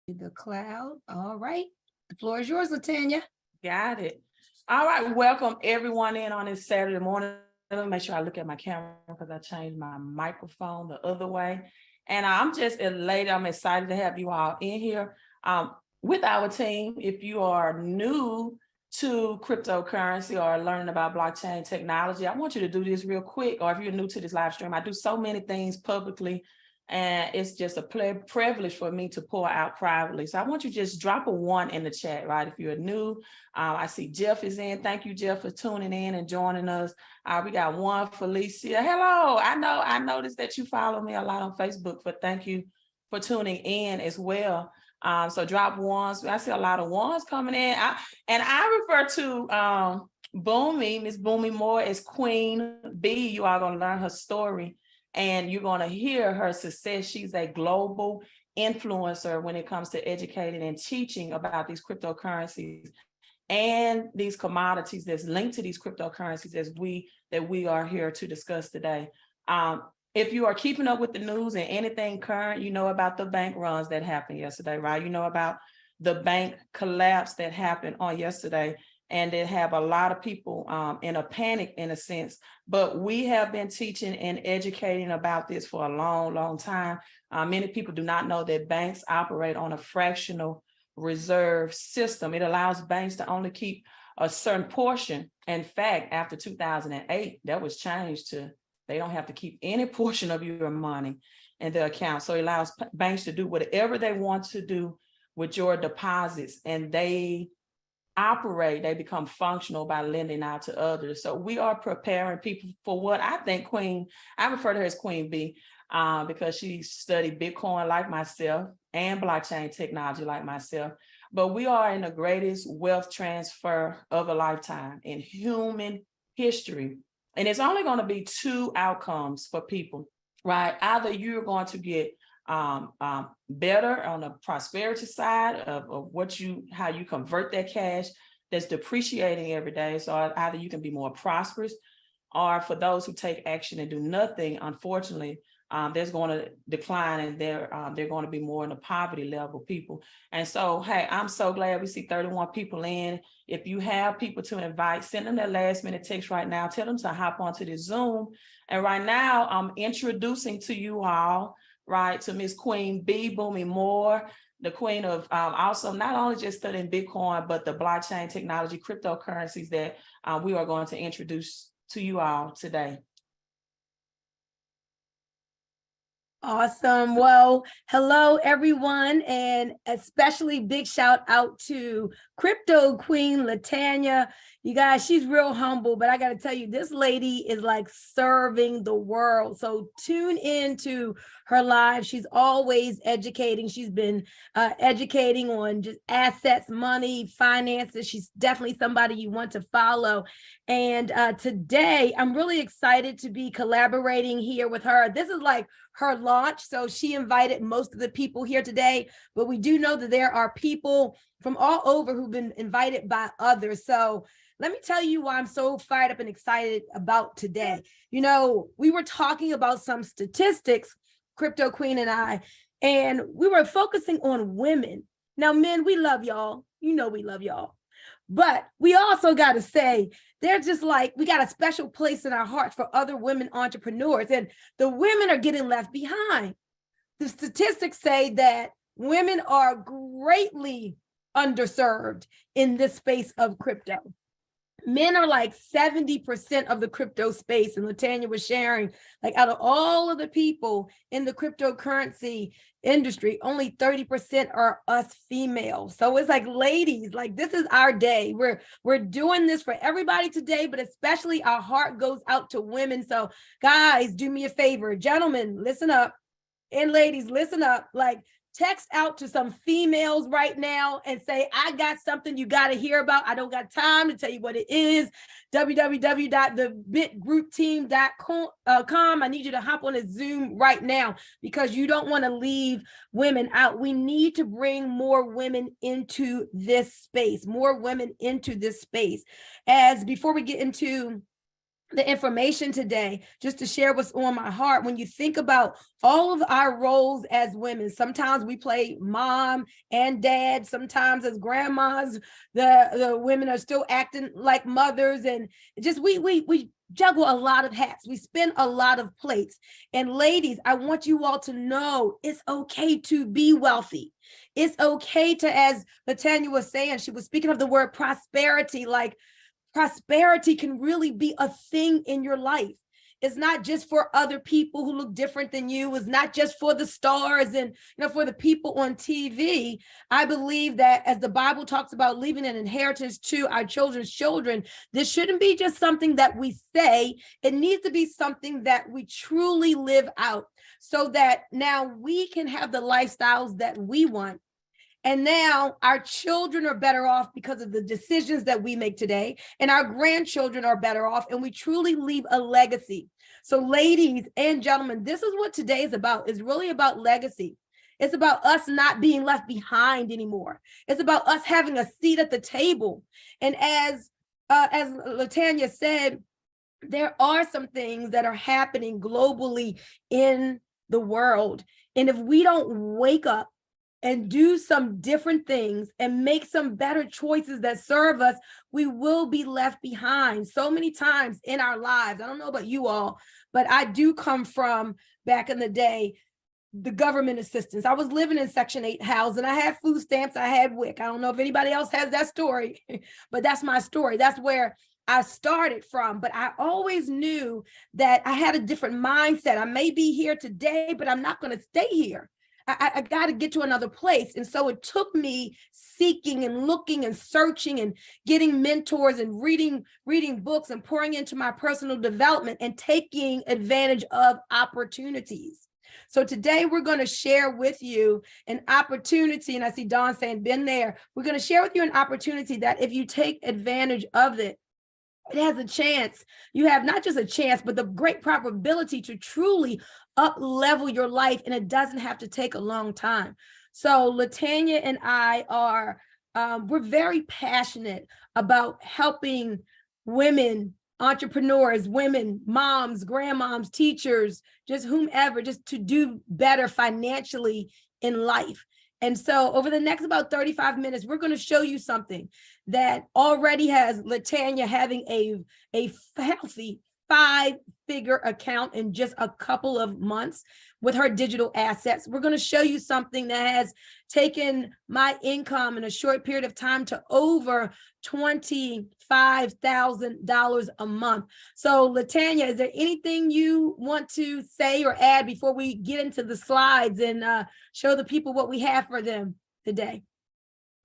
The cloud. All right. The floor is yours, Latanya. Got it. All right. Welcome everyone in on this Saturday morning. Let me make sure I look at my camera because I changed my microphone the other way. And I'm just elated. I'm excited to have you all in here with our team. If you are new to cryptocurrency or learning about blockchain technology, I want you to do this real quick. Or if you're new to this live stream, I do so many things publicly. And it's just a privilege for me to pour out privately. So I want you to just drop a 1 in the chat, right? If you're new, I see Jeff is in. Thank you, Jeff, for tuning in and joining us. We got 1, Felicia. Hello. I noticed that you follow me a lot on Facebook, but thank you for tuning in as well. So drop 1s. I see a lot of 1s coming in. I refer to Boomy, Miss Boomy Moore, as Queen B. You are going to learn her story. And you're going to hear her success. She's a global influencer when it comes to educating and teaching about these cryptocurrencies and these commodities that's linked to these cryptocurrencies that we are here to discuss today. If you are keeping up with the news and anything current, you know about the bank runs that happened yesterday, right? You know about the bank collapse that happened on yesterday. And they have a lot of people in a panic in a sense, but we have been teaching and educating about this for a long, long time. Many people do not know that banks operate on a fractional reserve system. It allows banks to only keep a certain portion. In fact, after 2008, that was changed to, they don't have to keep any portion of your money in their account. So it allows banks to do whatever they want to do with your deposits, and they become functional by lending out to others. So we are preparing people for what I think I refer to her as Queen B, because she studied Bitcoin like myself and blockchain technology like myself. But we are in the greatest wealth transfer of a lifetime in human history. And it's only going to be 2 outcomes for people, right? Either you're going to get better on the prosperity side of how you convert that cash that's depreciating every day. So either you can be more prosperous, or for those who take action and do nothing, unfortunately, there's going to decline, and they're going to be more in the poverty level people. And so, hey, I'm so glad we see 31 people in. If you have people to invite, send them that last minute text right now. Tell them to hop onto this Zoom. And right now, I'm introducing to you all, right, to Miss Queen B, Boomy Moore, the queen of also not only just studying Bitcoin, but the blockchain technology, cryptocurrencies that we are going to introduce to you all today. Awesome. Well, hello, everyone, and especially big shout out to Crypto Queen Latanya. You guys, she's real humble, but I got to tell you, this lady is like serving the world. So tune into her live. She's always educating. She's been educating on just assets, money, finances. She's definitely somebody you want to follow. And today, I'm really excited to be collaborating here with her. This is like her launch. So she invited most of the people here today, but we do know that there are people from all over who've been invited by others. So let me tell you why I'm so fired up and excited about today. You know, we were talking about some statistics, Crypto Queen and I, and we were focusing on women. Now, men, we love y'all. You know we love y'all. But we also got to say, they're just like, we got a special place in our hearts for other women entrepreneurs, and the women are getting left behind. The statistics say that women are greatly underserved in this space of crypto. Men are like 70% of the crypto space. And Latanya was sharing, like, out of all of the people in the cryptocurrency industry, only 30% are us females. So it's like, ladies, like, this is our day. We're doing this for everybody today, but especially our heart goes out to women. So guys, do me a favor. Gentlemen, listen up. And ladies, listen up. Like, text out to some females right now and say, I got something you got to hear about. I don't got time to tell you what it is. www.thebitgroupteam.com. I need you to hop on a Zoom right now, because you don't want to leave women out. We need to bring more women into this space, more women into this space. As before we get into the information today, just to share what's on my heart. When you think about all of our roles as women, sometimes we play mom and dad, sometimes as grandmas, the women are still acting like mothers, and just we juggle a lot of hats. We spin a lot of plates. And ladies, I want you all to know it's okay to be wealthy. It's okay to, as Latanya was saying, she was speaking of the word prosperity, like prosperity can really be a thing in your life. It's not just for other people who look different than you. It's not just for the stars and for the people on TV. I believe that as the Bible talks about leaving an inheritance to our children's children, this shouldn't be just something that we say. It needs to be something that we truly live out, so that now we can have the lifestyles that we want. And now our children are better off because of the decisions that we make today, and our grandchildren are better off, and we truly leave a legacy. So ladies and gentlemen, this is what today is about. It's really about legacy. It's about us not being left behind anymore. It's about us having a seat at the table. And as Latanya said, there are some things that are happening globally in the world. And if we don't wake up and do some different things and make some better choices that serve us, we will be left behind so many times in our lives. I don't know about you all, but I do come from, back in the day, the government assistance. I was living in Section 8 housing. I had food stamps. I had WIC. I don't know if anybody else has that story, but that's my story. That's where I started from. But I always knew that I had a different mindset. I may be here today, but I'm not going to stay here. I got to get to another place. And so it took me seeking and looking and searching and getting mentors and reading books and pouring into my personal development and taking advantage of opportunities. So today we're going to share with you an opportunity. And I see Dawn saying, been there. We're going to share with you an opportunity that if you take advantage of it, it has a chance. You have not just a chance, but the great probability to truly up-level your life, and it doesn't have to take a long time. So Latanya and I are, we're very passionate about helping women, entrepreneurs, women, moms, grandmoms, teachers, just whomever, just to do better financially in life. And so over the next about 35 minutes, we're going to show you something that already has Latanya having a healthy 5-figure account in just a couple of months with her digital assets. We're going to show you something that has taken my income in a short period of time to over $25,000 a month. So Latanya, is there anything you want to say or add before we get into the slides and show the people what we have for them today?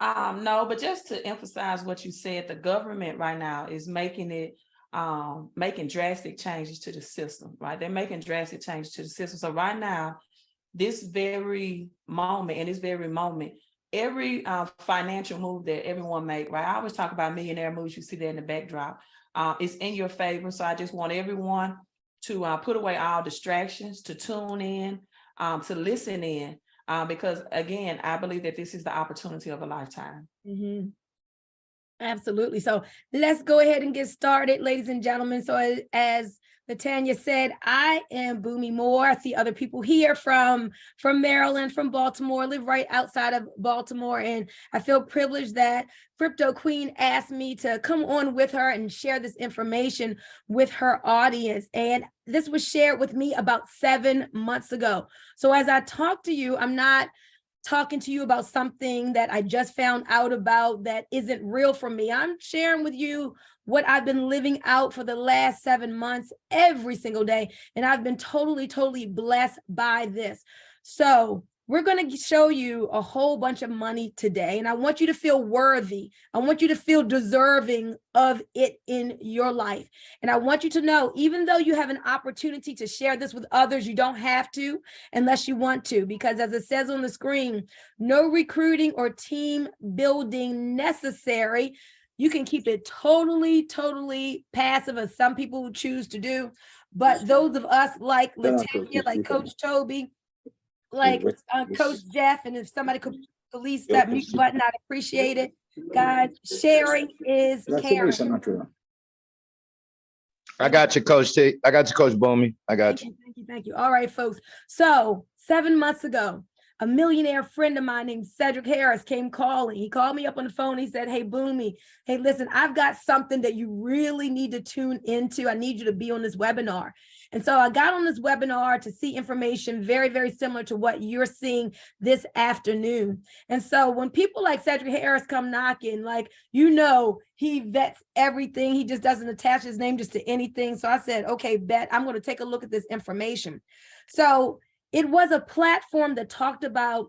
No, but just to emphasize what you said, the government right now is making drastic changes to the system, right? They're making drastic changes to the system. So right now, this very moment, every financial move that everyone make, right? I always talk about millionaire moves. You see that in the backdrop. It's in your favor. So I just want everyone to put away all distractions, to tune in, to listen in, because again, I believe that this is the opportunity of a lifetime. Mm-hmm. Absolutely. So let's go ahead and get started, ladies and gentlemen. So as Latanya said, I am Boomy Moore. I see other people here from Maryland, from Baltimore, live right outside of Baltimore. And I feel privileged that Crypto Queen asked me to come on with her and share this information with her audience. And this was shared with me about 7 months ago. So as I talk to you, I'm not talking to you about something that I just found out about that isn't real for me. I'm sharing with you what I've been living out for the last 7 months every single day. And I've been totally, totally blessed by this. So we're going to show you a whole bunch of money today. And I want you to feel worthy. I want you to feel deserving of it in your life. And I want you to know, even though you have an opportunity to share this with others, you don't have to unless you want to, because as it says on the screen, no recruiting or team building necessary. You can keep it totally, totally passive, as some people choose to do. But those of us like Latanya, like Coach Toby, like Coach Jeff, and if somebody could release that mute button, I'd appreciate it. Guys, sharing is caring. I got you, Coach T. I got you, Coach Boomy. I got you. Thank you. All right, folks. So 7 months ago, a millionaire friend of mine named Cedric Harris came calling. He called me up on the phone. He said, hey, Boomy, hey, listen, I've got something that you really need to tune into. I need you to be on this webinar. And so I got on this webinar to see information very, very similar to what you're seeing this afternoon. And so when people like Cedric Harris come knocking, like, he vets everything. He just doesn't attach his name just to anything. So I said, okay, bet I'm going to take a look at this information. So it was a platform that talked about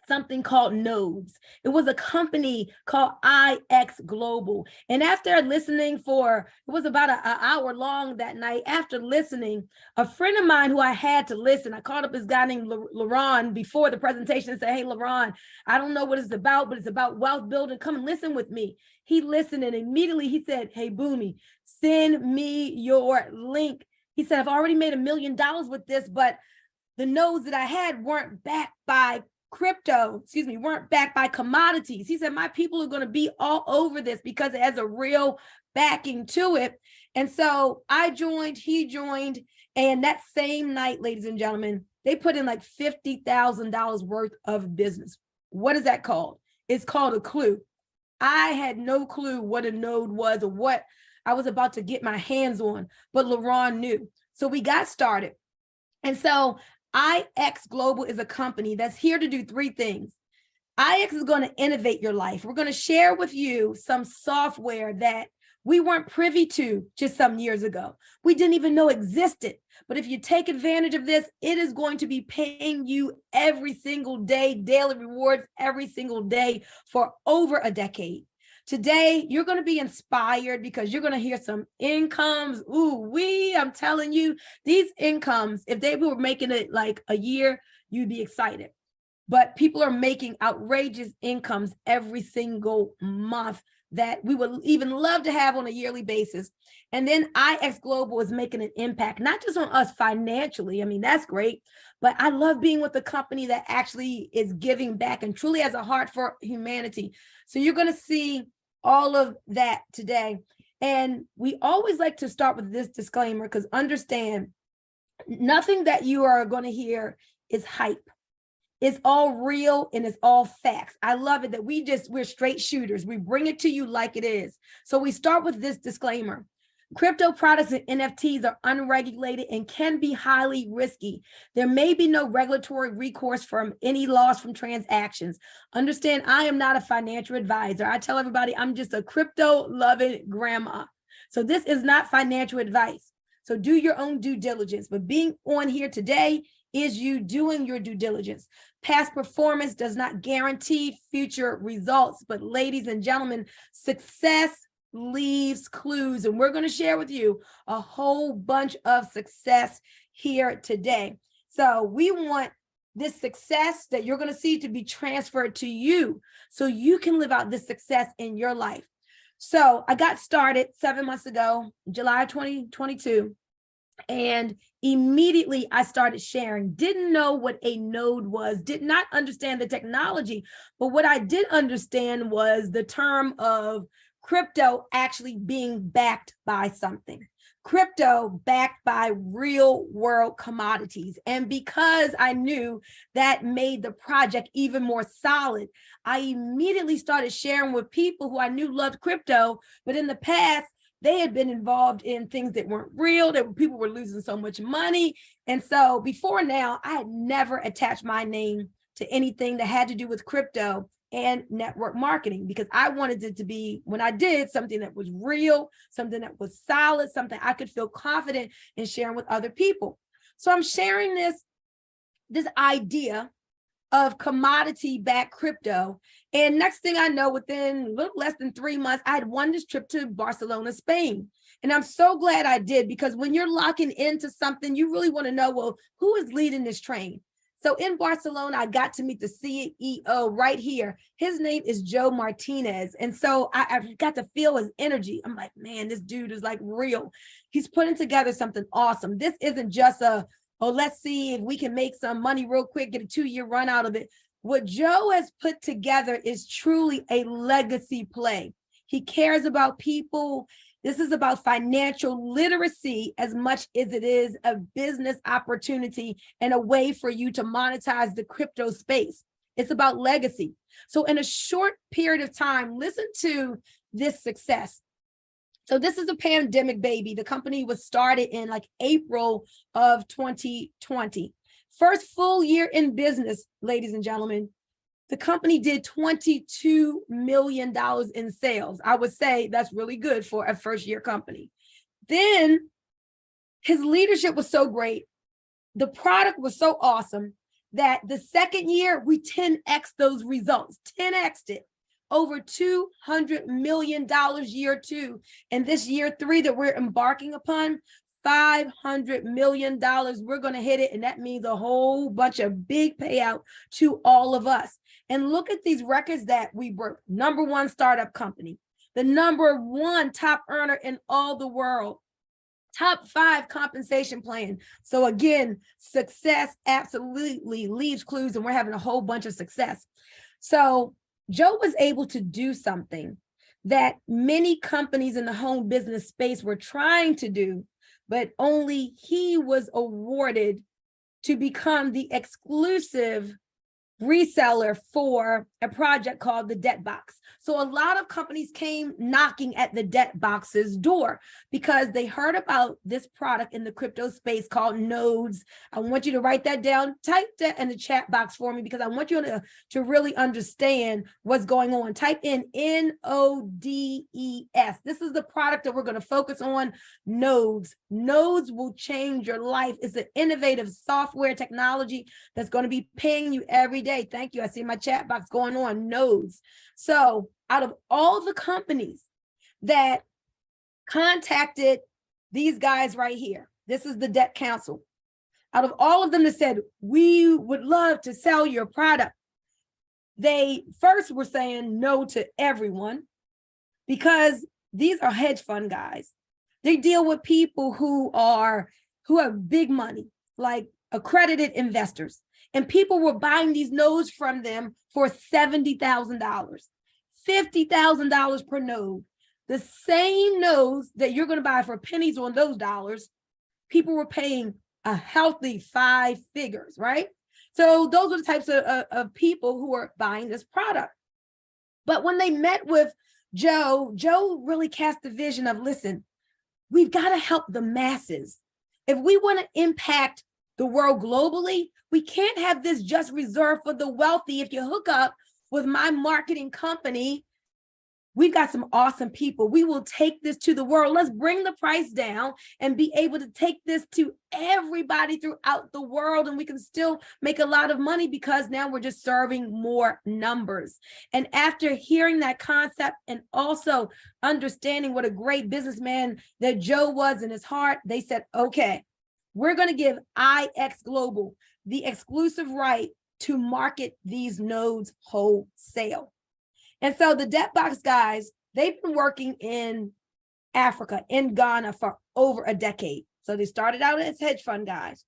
something called Nodes. It was a company called IX Global. And after listening it was about an hour long that night. After listening, a friend of mine who I had to listen, I called up this guy named LaRon before the presentation and said, hey, LaRon, I don't know what it's about, but it's about wealth building. Come and listen with me. He listened and immediately he said, hey, Boomy, send me your link. He said, I've already made $1 million with this, but the nodes that I had weren't backed by weren't backed by commodities. He said, my people are going to be all over this because it has a real backing to it. And so I joined, he joined, and that same night, ladies and gentlemen, they put in like $50,000 worth of business. What is that called? It's called a clue. I had no clue what a node was or what I was about to get my hands on, but LaRon knew. So we got started. And so IX Global is a company that's here to do 3 things. IX is going to innovate your life. We're going to share with you some software that we weren't privy to just some years ago. We didn't even know existed. But if you take advantage of this, it is going to be paying you every single day, daily rewards every single day for over a decade. Today, you're going to be inspired because you're going to hear some incomes. I'm telling you, these incomes, if they were making it like a year, you'd be excited. But people are making outrageous incomes every single month that we would even love to have on a yearly basis. And then IX Global is making an impact, not just on us financially. I mean, that's great, but I love being with a company that actually is giving back and truly has a heart for humanity. So you're going to see all of that today. And we always like to start with this disclaimer because understand, nothing that you are going to hear is hype. It's all real and it's all facts. I love it that we're straight shooters. We bring it to you like it is. So we start with this disclaimer. Crypto products and NFTs are unregulated and can be highly risky. There may be no regulatory recourse from any loss from transactions. Understand, I am not a financial advisor. I tell everybody I'm just a crypto-loving grandma. So this is not financial advice. So do your own due diligence. But being on here today is you doing your due diligence. Past performance does not guarantee future results. But ladies and gentlemen, success leaves clues, and we're going to share with you a whole bunch of success here today. So we want this success that you're going to see to be transferred to you so you can live out this success in your life. So I got started 7 months ago, July 2022, and immediately I started sharing. Didn't know what a node was, did not understand the technology, but what I did understand was the term of crypto actually being backed by something. Crypto backed by real world commodities. And because I knew that made the project even more solid, I immediately started sharing with people who I knew loved crypto, but in the past, they had been involved in things that weren't real, that people were losing so much money. And so before now, I had never attached my name to anything that had to do with crypto and network marketing, because I wanted it to be, when I did, something that was real, something that was solid, something I could feel confident in sharing with other people. So I'm sharing this idea of commodity-backed crypto. And next thing I know, within a little less than 3 months, I had won this trip to Barcelona, Spain. And I'm so glad I did, because when you're locking into something, you really want to know, well, who is leading this train? So in Barcelona, I got to meet the CEO right here. His name is Joe Martinez. And so I got to feel his energy. I'm like, man, this dude is like real. He's putting together something awesome. This isn't just let's see if we can make some money real quick, get a 2-year run out of it. What Joe has put together is truly a legacy play. He cares about people. This is about financial literacy as much as it is a business opportunity and a way for you to monetize the crypto space. It's about legacy. So in a short period of time, listen to this success. So this is a pandemic baby. The company was started in like April of 2020. First full year in business, ladies and gentlemen, the company did $22 million in sales. I would say that's really good for a first year company. Then his leadership was so great. The product was so awesome that the second year we 10x those results, 10x'd it. Over $200 million year two. And this year three that we're embarking upon, $500 million. We're going to hit it. And that means a whole bunch of big payout to all of us. And look at these records that we broke. #1 startup company, the #1 top earner in all the world, top 5 compensation plan. So again, success absolutely leaves clues, and we're having a whole bunch of success. So Joe was able to do something that many companies in the home business space were trying to do, but only he was awarded to become the exclusive reseller for a project called the Debt Box. So a lot of companies came knocking at the Debt Box's door because they heard about this product in the crypto space called Nodes. I want you to write that down, type that in the chat box for me, because I want you to really understand what's going on. Type in NODES. This is the product that we're going to focus on, Nodes. Nodes will change your life. It's an innovative software technology that's going to be paying you every day. Thank you. I see my chat box going on, Nodes. So out of all the companies that contacted these guys right here, this is the Debt Council. Out of all of them that said, we would love to sell your product, they first were saying no to everyone because these are hedge fund guys. They deal with people who have big money, like accredited investors. And people were buying these nodes from them for $70,000, $50,000 per node. The same nodes that you're going to buy for pennies on those dollars, people were paying a healthy 5 figures, right? So those are the types of people who are buying this product. But when they met with Joe, Joe really cast the vision of, listen, we've got to help the masses. If we want to impact the world globally, we can't have this just reserved for the wealthy. If you hook up with my marketing company, we've got some awesome people. We will take this to the world. Let's bring the price down and be able to take this to everybody throughout the world. And we can still make a lot of money because now we're just serving more numbers. And after hearing that concept and also understanding what a great businessman that Joe was in his heart, they said, okay, we're going to give IX Global the exclusive right to market these nodes wholesale. And so the Debt Box guys, they've been working in Africa, in Ghana for over a decade. So they started out as hedge fund guys,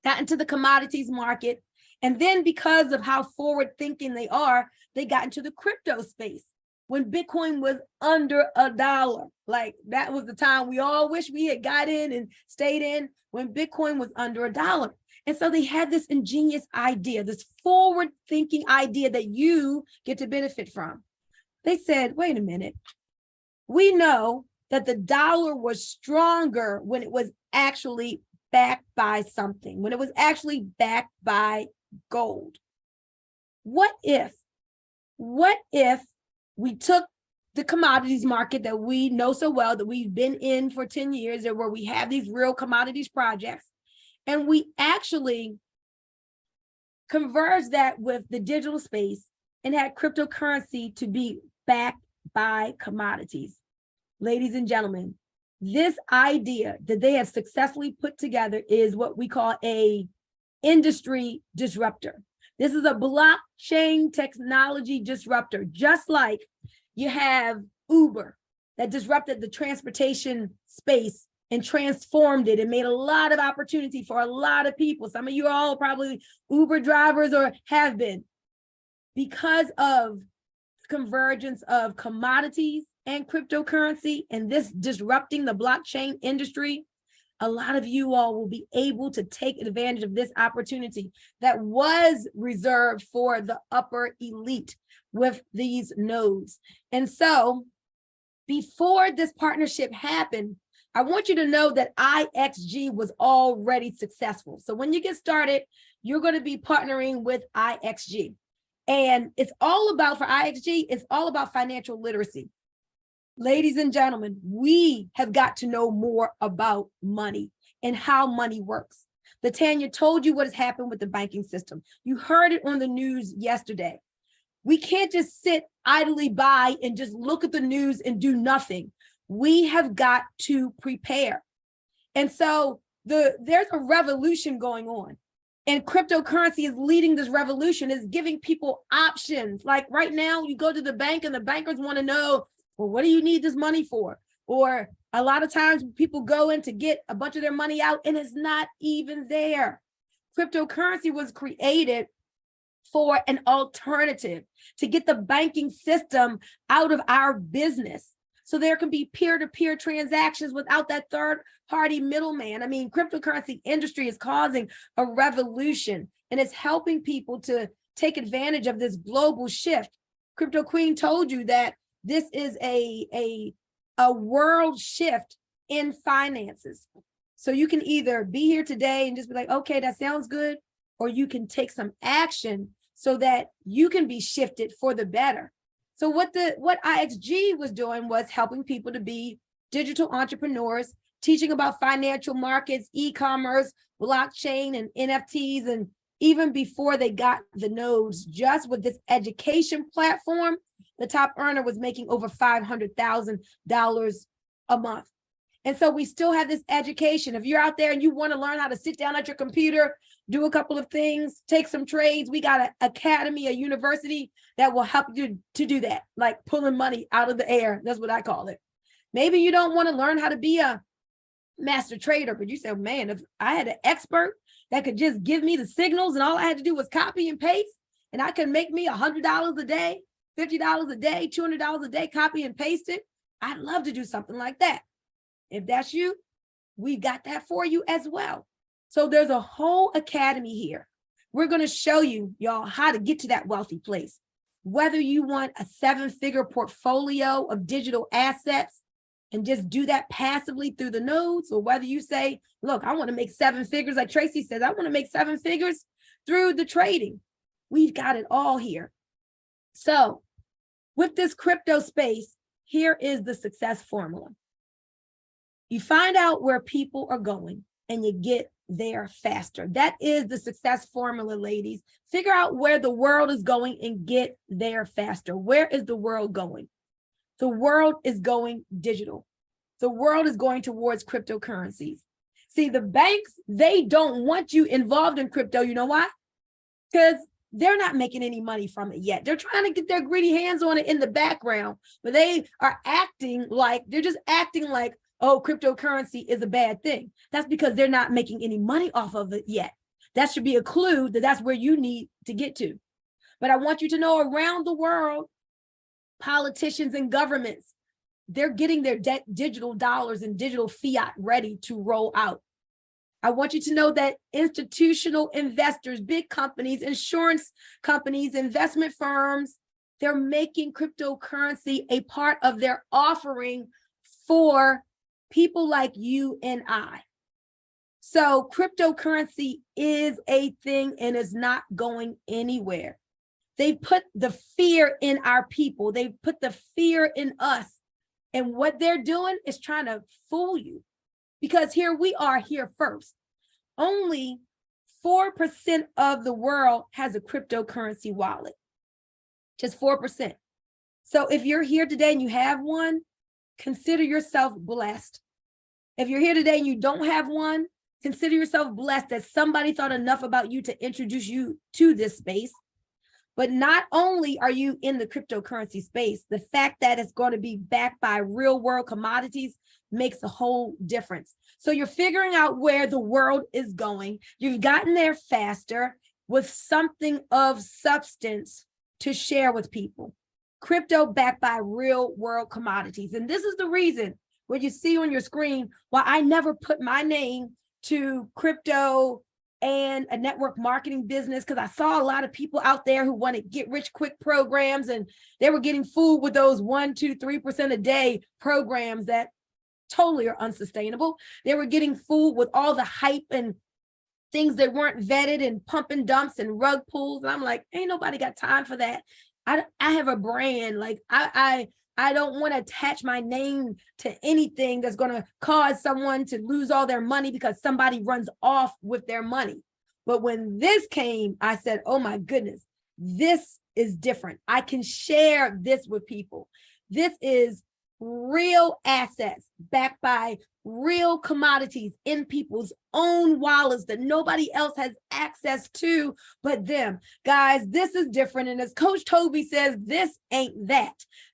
got into the commodities market. And then because of how forward thinking they are, they got into the crypto space. When Bitcoin was under $1, like that was the time we all wish we had got in and stayed in, when Bitcoin was under $1. And so they had this ingenious idea, this forward thinking idea that you get to benefit from. They said, wait a minute, we know that the dollar was stronger when it was actually backed by something, when it was actually backed by gold. What if we took the commodities market that we know so well, that we've been in for 10 years, and where we have these real commodities projects, and we actually converged that with the digital space and had cryptocurrency to be backed by commodities. Ladies and gentlemen, this idea that they have successfully put together is what we call a industry disruptor. This is a blockchain technology disruptor, just like you have Uber that disrupted the transportation space and transformed it and made a lot of opportunity for a lot of people. Some of you are all probably Uber drivers or have been. Because of convergence of commodities and cryptocurrency and this disrupting the blockchain industry, a lot of you all will be able to take advantage of this opportunity that was reserved for the upper elite with these nodes. And so before this partnership happened, I want you to know that IXG was already successful. So when you get started, you're going to be partnering with IXG. And it's all about, for IXG, it's all about financial literacy. Ladies and gentlemen, we have got to know more about money and how money works. Latanya told you what has happened with the banking system. You heard it on the news yesterday. We can't just sit idly by and just look at the news and do nothing. We have got to prepare. And so there's a revolution going on. And cryptocurrency is leading this revolution, is giving people options. Like right now, you go to the bank and the bankers want to know, well, what do you need this money for? Or a lot of times people go in to get a bunch of their money out and it's not even there. Cryptocurrency was created for an alternative to get the banking system out of our business. So there can be peer-to-peer transactions without that third-party middleman. I mean, cryptocurrency industry is causing a revolution and it's helping people to take advantage of this global shift. Crypto Queen told you that this is a world shift in finances. So you can either be here today and just be like, okay, that sounds good, or you can take some action so that you can be shifted for the better. So what IXG was doing was helping people to be digital entrepreneurs, teaching about financial markets, e-commerce, blockchain, and NFTs. And even before they got the nodes, just with this education platform, the top earner was making over $500,000 a month. And so we still have this education. If you're out there and you want to learn how to sit down at your computer, do a couple of things, take some trades, we got an academy, a university that will help you to do that, like pulling money out of the air. That's what I call it. Maybe you don't want to learn how to be a master trader, but you say, man, if I had an expert that could just give me the signals and all I had to do was copy and paste, and I could make me $100 a day, $50 a day, $200 a day, copy and paste it, I'd love to do something like that. If that's you, we got that for you as well. So there's a whole academy here. We're going to show you, y'all, how to get to that wealthy place. Whether you want a 7-figure portfolio of digital assets and just do that passively through the nodes, or whether you say, look, I want to make 7 figures, like Tracy says, I want to make 7 figures through the trading. We've got it all here. So with this crypto space, here is the success formula. You find out where people are going and you get there faster. That is the success formula, ladies. Figure out where the world is going and get there faster. Where is the world going? The world is going digital. The world is going towards cryptocurrencies. See, the banks, they don't want you involved in crypto. You know why? Because they're not making any money from it yet. They're trying to get their greedy hands on it in the background, but they are acting like, oh, cryptocurrency is a bad thing. That's because they're not making any money off of it yet. That should be a clue that that's where you need to get to. But I want you to know, around the world, politicians and governments, they're getting their digital dollars and digital fiat ready to roll out. I want you to know that institutional investors, big companies, insurance companies, investment firms, they're making cryptocurrency a part of their offering for people like you and I. So cryptocurrency is a thing and is not going anywhere. They put the fear in our people. They put the fear in us. And what they're doing is trying to fool you, because here we are here first. Only 4% of the world has a cryptocurrency wallet, just 4%. So if you're here today and you have one, consider yourself blessed. If you're here today and you don't have one, consider yourself blessed that somebody thought enough about you to introduce you to this space. But not only are you in the cryptocurrency space, the fact that it's going to be backed by real world commodities makes a whole difference. So you're figuring out where the world is going. You've gotten there faster with something of substance to share with people. crypto backed by real world commodities. And this is the reason what you see on your screen why I never put my name to crypto and a network marketing business, because I saw a lot of people out there who want to get rich quick programs, and they were getting fooled with those 1%, 2%, 3% a day programs that totally are unsustainable. They were getting fooled with all the hype and things that weren't vetted and pump and dumps and rug pulls. And I'm like, ain't nobody got time for that. I have a brand. Like I don't want to attach my name to anything that's going to cause someone to lose all their money because somebody runs off with their money. But when this came, I said, oh my goodness, this is different. I can share this with people. This is real assets backed by real commodities in people's own wallets that nobody else has access to but them. Guys, this is different. And as Coach Toby says, this ain't that.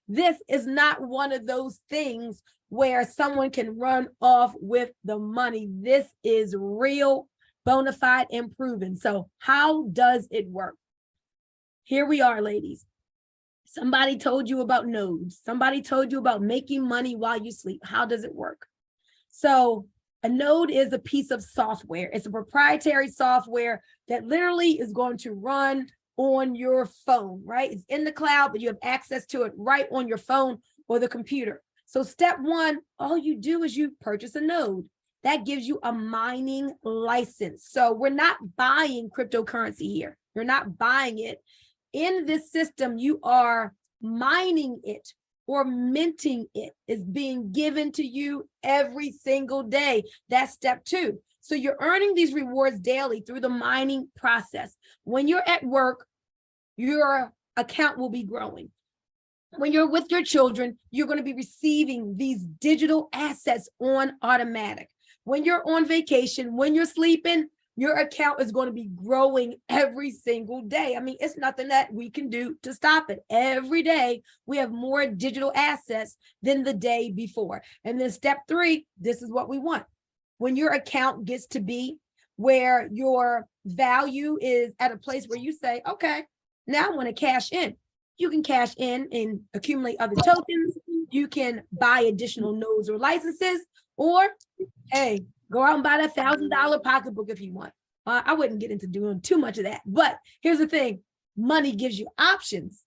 This is not one of those things where someone can run off with the money. This is real, bona fide, and proven. So how does it work? Here we are, ladies. Somebody told you about nodes. Somebody told you about making money while you sleep. How does it work? So a node is a piece of software. It's a proprietary software that literally is going to run on your phone, right? It's in the cloud, but you have access to it right on your phone or the computer. So step one, all you do is you purchase a node. That gives you a mining license. So we're not buying cryptocurrency here. You're not buying it. In this system, you are mining it or minting it. Is being given to you every single day. That's step two. So you're earning these rewards daily through the mining process. When you're at work, your account will be growing. When you're with your children, you're going to be receiving these digital assets on automatic. When you're on vacation, when you're sleeping, your account is going to be growing every single day. I mean, it's nothing that we can do to stop it. Every day, we have more digital assets than the day before. And then step three, this is what we want. When your account gets to be where your value is at a place where you say, okay, now I want to cash in. You can cash in and accumulate other tokens. You can buy additional nodes or licenses, or hey, go out and buy that $1,000 pocketbook if you want. I wouldn't get into doing too much of that. But here's the thing, money gives you options.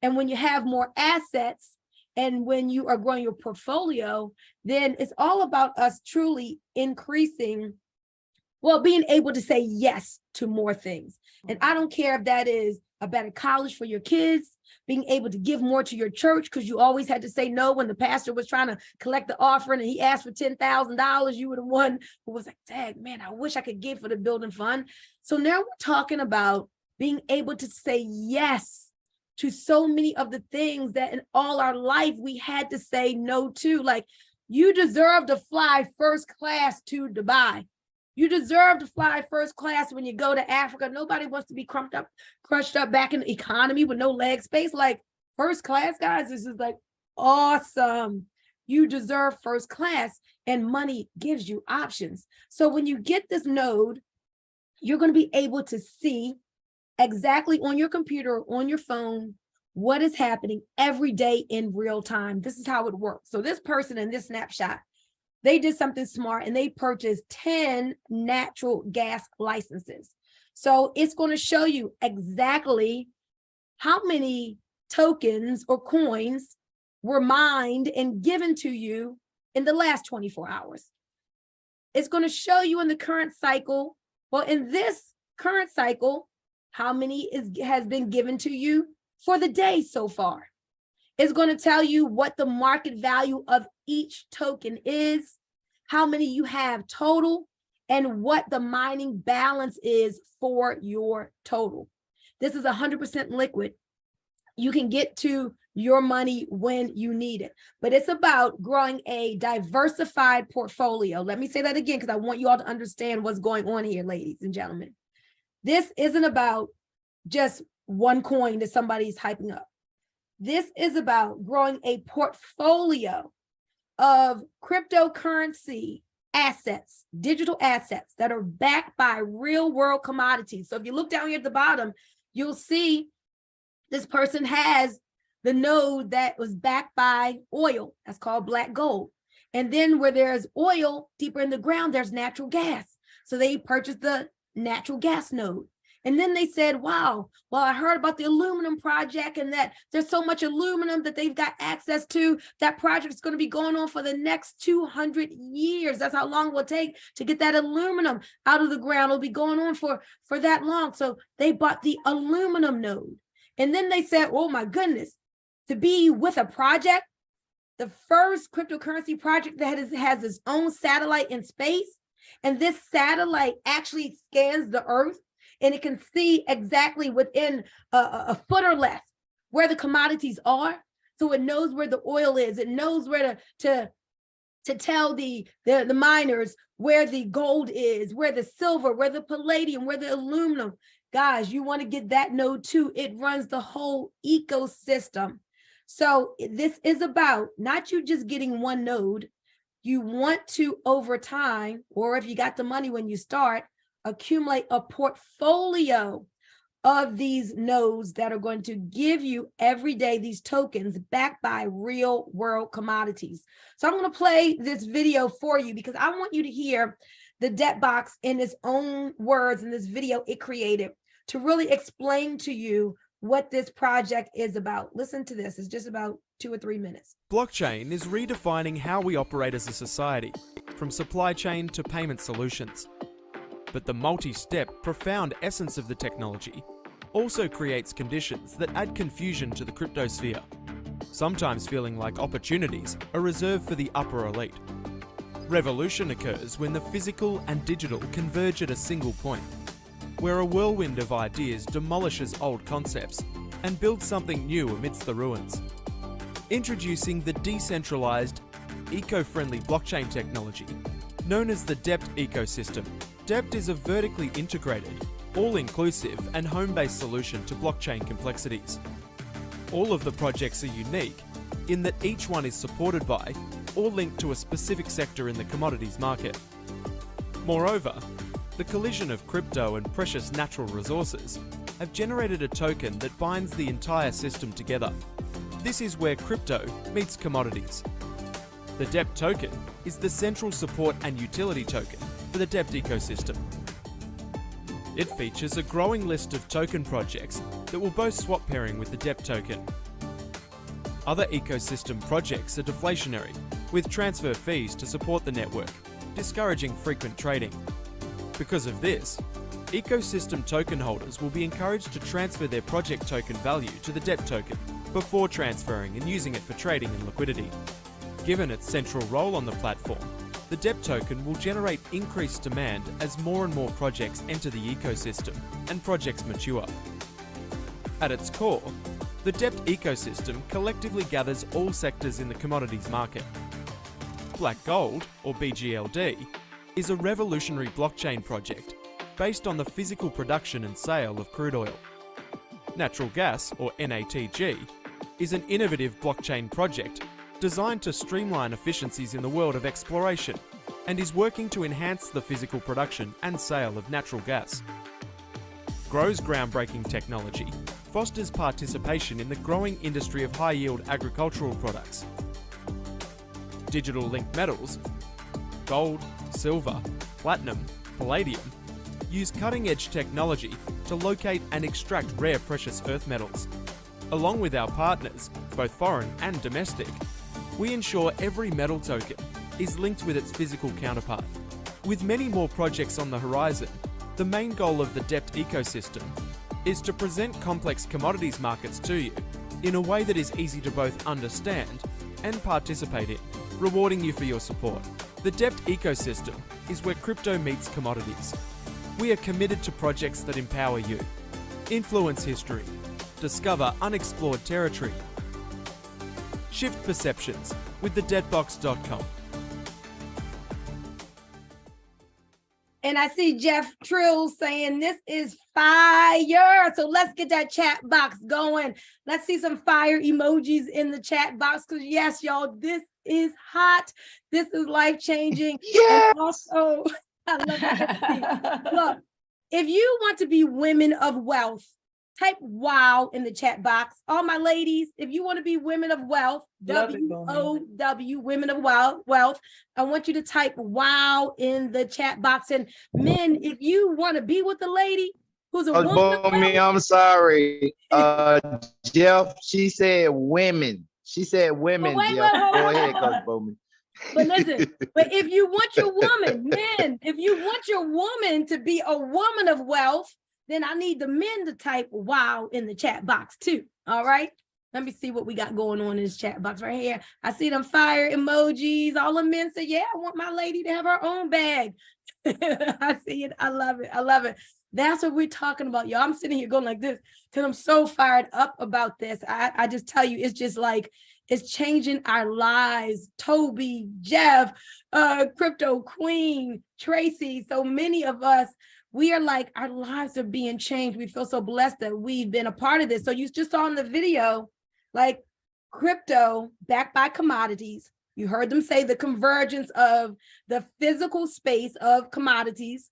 And when you have more assets and when you are growing your portfolio, then it's all about us truly increasing, well, being able to say yes to more things. And I don't care if that is a better college for your kids, being able to give more to your church because you always had to say no when the pastor was trying to collect the offering and he asked for $10,000, you were the one who was like, dang, man, I wish I could give for the building fund. So now we're talking about being able to say yes to so many of the things that in all our life we had to say no to. Like, you deserve to fly first class to Dubai. You deserve to fly first class when you go to Africa. Nobody wants to be crushed up back in the economy with no leg space. Like, first class, guys, this is like awesome. You deserve first class, and money gives you options. So when you get this node, you're going to be able to see exactly on your computer, on your phone, what is happening every day in real time. This is how it works. So this person in this snapshot, they did something smart and they purchased 10 natural gas licenses. So it's going to show you exactly how many tokens or coins were mined and given to you in the last 24 hours. It's going to show you in the current cycle, well, in this current cycle, how many has been given to you for the day so far. It's going to tell you what the market value of each token is, how many you have total, and what the mining balance is for your total. This is 100% liquid. You can get to your money when you need it, but it's about growing a diversified portfolio. Let me say that again, because I want you all to understand what's going on here, ladies and gentlemen. This isn't about just one coin that somebody's hyping up. This is about growing a portfolio of cryptocurrency assets, digital assets that are backed by real world commodities. So if you look down here at the bottom, you'll see this person has the node that was backed by oil. That's called black gold. And then where there's oil deeper in the ground, there's natural gas. So they purchased the natural gas node. And then they said, wow, well, I heard about the aluminum project and that there's so much aluminum that they've got access to. That project is going to be going on for the next 200 years. That's how long it will take to get that aluminum out of the ground. It'll be going on for that long. So they bought the aluminum node. And then they said, oh my goodness, to be with a project, the first cryptocurrency project that has its own satellite in space. And this satellite actually scans the earth, and it can see exactly within a foot or less where the commodities are. So it knows where the oil is. It knows where to tell the miners where the gold is, where the silver, where the palladium, where the aluminum. Guys, you want to get that node too. It runs the whole ecosystem. So this is about not you just getting one node. You want to, over time, or if you got the money when you start, accumulate a portfolio of these nodes that are going to give you every day these tokens backed by real world commodities. So I'm going to play this video for you because I want you to hear the debt box in its own words in this video it created to really explain to you what this project is about. Listen to this. It's just about 2 or 3 minutes. Blockchain is redefining how we operate as a society, from supply chain to payment solutions. But the multi-step, profound essence of the technology also creates conditions that add confusion to the cryptosphere, sometimes feeling like opportunities are reserved for the upper elite. Revolution occurs when the physical and digital converge at a single point, where a whirlwind of ideas demolishes old concepts and builds something new amidst the ruins. Introducing the decentralized, eco-friendly blockchain technology known as the DEPT ecosystem. DEPT is a vertically integrated, all-inclusive and home-based solution to blockchain complexities. All of the projects are unique in that each one is supported by or linked to a specific sector in the commodities market. Moreover, the collision of crypto and precious natural resources have generated a token that binds the entire system together. This is where crypto meets commodities. The DEPT token is the central support and utility token for the DEPT ecosystem. It features a growing list of token projects that will boast swap pairing with the DEPT token. Other ecosystem projects are deflationary, with transfer fees to support the network, discouraging frequent trading. Because of this, ecosystem token holders will be encouraged to transfer their project token value to the DEPT token before transferring and using it for trading and liquidity. Given its central role on the platform, the DEPT token will generate increased demand as more and more projects enter the ecosystem and projects mature. At its core, the DEPT ecosystem collectively gathers all sectors in the commodities market. Black Gold, or BGLD, is a revolutionary blockchain project based on the physical production and sale of crude oil. Natural Gas, or NATG, is an innovative blockchain project designed to streamline efficiencies in the world of exploration and is working to enhance the physical production and sale of natural gas. Grow's groundbreaking technology fosters participation in the growing industry of high-yield agricultural products. Digital linked metals, gold, silver, platinum, palladium, use cutting-edge technology to locate and extract rare precious earth metals. Along with our partners, both foreign and domestic, we ensure every metal token is linked with its physical counterpart. With many more projects on the horizon, the main goal of the DEPT ecosystem is to present complex commodities markets to you in a way that is easy to both understand and participate in, rewarding you for your support. The DEPT ecosystem is where crypto meets commodities. We are committed to projects that empower you, influence history, discover unexplored territory, shift perceptions with thedebtbox.com. And I see Jeff Trill saying this is fire. So let's get that chat box going. Let's see some fire emojis in the chat box because yes, y'all, this is hot. This is life-changing. Yeah. And also, I love that. Look, if you want to be women of wealth, type wow in the chat box. All my ladies, if you want to be women of wealth, Love it, Boomy. WOW, women of wealth, I want you to type wow in the chat box. And men, if you want to be with a lady who's a Coach woman of Bowman, wealth, I'm sorry. Jeff, she said women. She said women, wait, Jeff. wait, wait, Go wait, ahead, wait. Coach Bowman. But listen, but if you want your woman, men, if you want your woman to be a woman of wealth, then I need the men to type wow in the chat box too. All right. Let me see what we got going on in this chat box right here. I see them fire emojis. All the men say, yeah, I want my lady to have her own bag. I see it. I love it. I love it. That's what we're talking about, y'all. I'm sitting here going like this because I'm so fired up about this. I just tell you, it's just like, it's changing our lives. Toby, Jeff, Crypto Queen, Tracy, so many of us, we are like, our lives are being changed. We feel so blessed that we've been a part of this. So you just saw in the video, like crypto backed by commodities. You heard them say the convergence of the physical space of commodities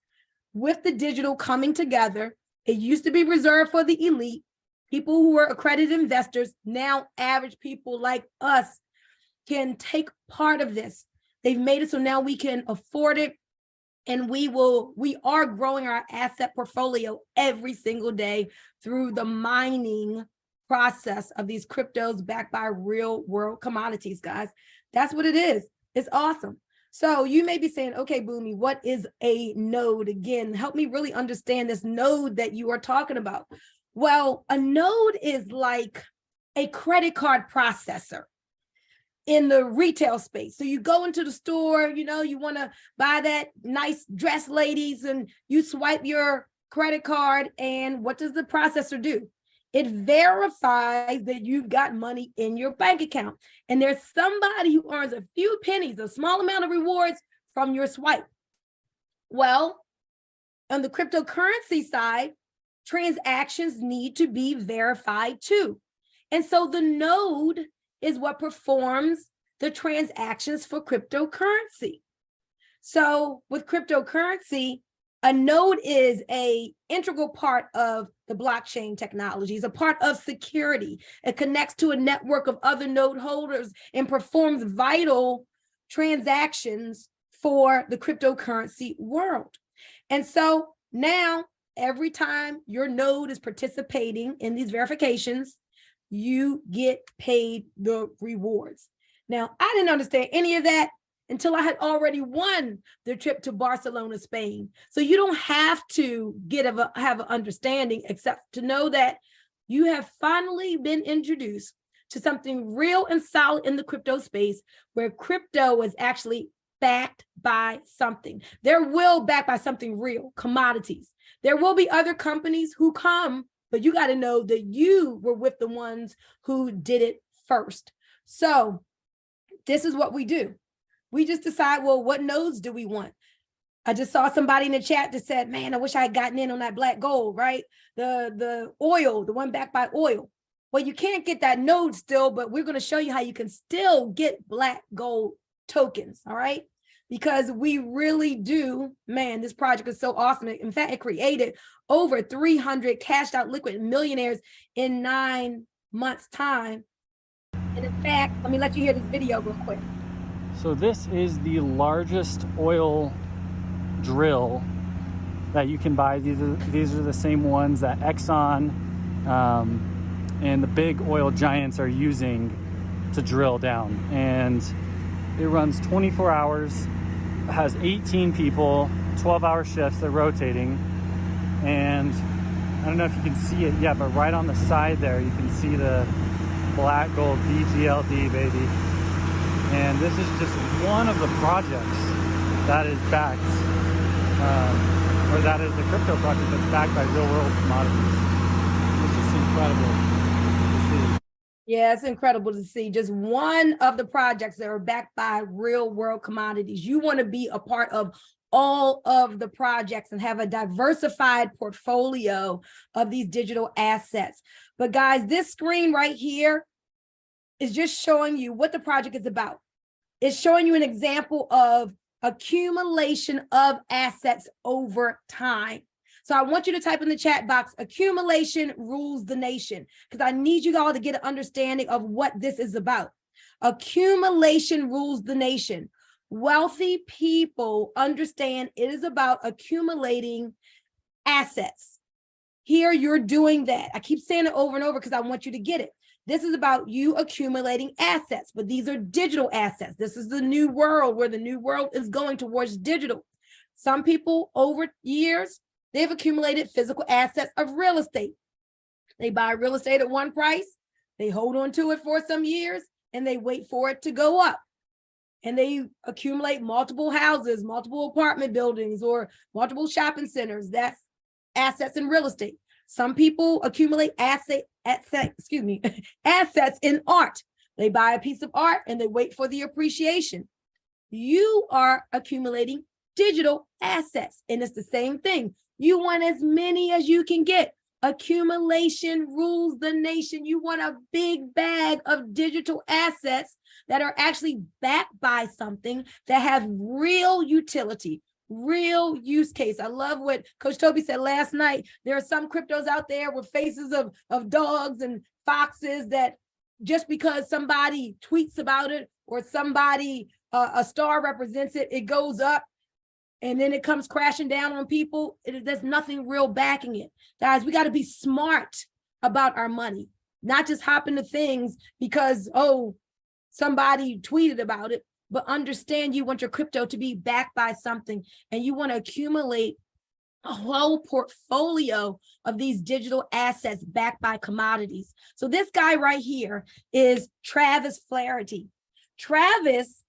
with the digital coming together. It used to be reserved for the elite, people who were accredited investors. Now average people like us can take part of this. They've made it so now we can afford it. And we are growing our asset portfolio every single day through the mining process of these cryptos backed by real world commodities, guys. That's what it is. It's awesome. So you may be saying, okay, Boomy, what is a node? Again, help me really understand this node that you are talking about. Well, a node is like a credit card processor in the retail space. So you go into the store, you know, you want to buy that nice dress, ladies, and you swipe your credit card. And what does the processor do? It verifies that you've got money in your bank account. And there's somebody who earns a few pennies, a small amount of rewards from your swipe. Well, on the cryptocurrency side, transactions need to be verified too. And so the node is what performs the transactions for cryptocurrency. So with cryptocurrency, a node is an integral part of the blockchain technology. It's a part of security. It connects to a network of other node holders and performs vital transactions for the cryptocurrency world. And so now, every time your node is participating in these verifications, you get paid the rewards. Now, I didn't understand any of that until I had already won the trip to Barcelona, Spain. So you don't have to have an understanding except to know that you have finally been introduced to something real and solid in the crypto space, where crypto is actually backed by something. They're backed by something real, commodities. There will be other companies who come, but you got to know that you were with the ones who did it first. So this is what we do. We just decide, well, what nodes do we want? I just saw somebody in the chat that said, man, I wish I had gotten in on that black gold, right? The oil, the one backed by oil. Well, you can't get that node still, but we're going to show you how you can still get black gold tokens, all right? Because we really do, man, this project is so awesome. In fact, it created over 300 cashed out liquid millionaires in 9 months' time. And in fact, let me let you hear this video real quick. So this is the largest oil drill that you can buy. These are the same ones that Exxon and the big oil giants are using to drill down. And it runs 24 hours, has 18 people, 12-hour shifts, they're rotating. And I don't know if you can see it yet, but right on the side there, you can see the black gold BGLD, baby. And this is just one of the projects that is backed, or that is a crypto project that's backed by real world commodities. It's just incredible to see. Yeah, it's incredible to see just one of the projects that are backed by real world commodities. You want to be a part of all of the projects and have a diversified portfolio of these digital assets. But guys, this screen right here is just showing you what the project is about. It's showing you an example of accumulation of assets over time. So I want you to type in the chat box, accumulation rules the nation, because I need you all to get an understanding of what this is about. Accumulation rules the nation. Wealthy people understand it is about accumulating assets. Here you're doing that. I keep saying it over and over because I want you to get it. This is about you accumulating assets, but these are digital assets. This is the new world where the new world is going towards digital. Some people over years, they've accumulated physical assets of real estate. They buy real estate at one price, they hold on to it for some years, and they wait for it to go up. And they accumulate multiple houses, multiple apartment buildings, or multiple shopping centers. That's assets in real estate. Some people accumulate assets in art. They buy a piece of art and they wait for the appreciation. You are accumulating digital assets, and it's the same thing. You want as many as you can get. Accumulation rules the nation. You want a big bag of digital assets that are actually backed by something that have real utility, real use case. I love what Coach Toby said last night. There are some cryptos out there with faces of dogs and foxes that just because somebody tweets about it or somebody, a star represents it, it goes up and then it comes crashing down on people. There's nothing real backing it. Guys, we got to be smart about our money, not just hop into things because, oh, somebody tweeted about it, but understand you want your crypto to be backed by something, and you want to accumulate a whole portfolio of these digital assets backed by commodities. So this guy right here is Travis Flaherty. Travis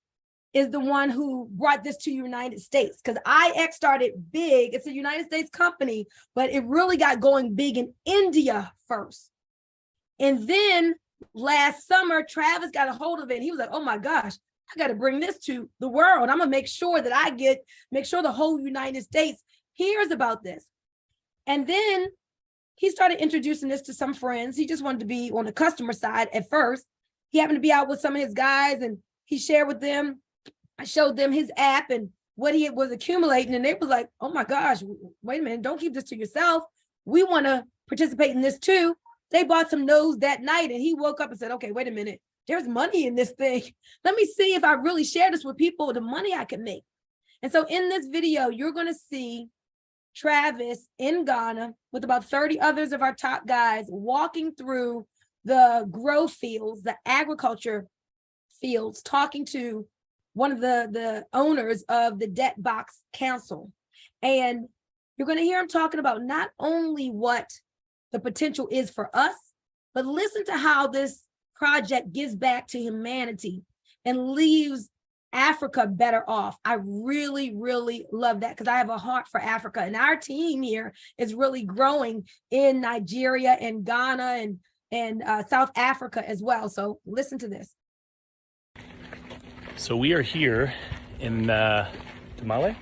is the one who brought this to United States, because IX started big. It's a United States company, but it really got going big in India first. And then last summer, Travis got a hold of it. And he was like, oh my gosh, I got to bring this to the world. I'm going to make sure that make sure the whole United States hears about this. And then he started introducing this to some friends. He just wanted to be on the customer side at first. He happened to be out with some of his guys and he shared with them. I showed them his app and what he was accumulating. And they was like, oh my gosh, wait a minute, don't keep this to yourself. We want to participate in this too. They bought some nodes that night and he woke up and said, okay, wait a minute, there's money in this thing. Let me see if I really share this with people, the money I can make. And so in this video, you're going to see Travis in Ghana with about 30 others of our top guys walking through the grow fields, the agriculture fields, talking to one of the owners of the Debt Box Council. And you're going to hear him talking about not only what the potential is for us, but listen to how this project gives back to humanity and leaves Africa better off. I really, really love that because I have a heart for Africa. And our team here is really growing in Nigeria and Ghana and South Africa as well. So listen to this. So we are here in Tamale,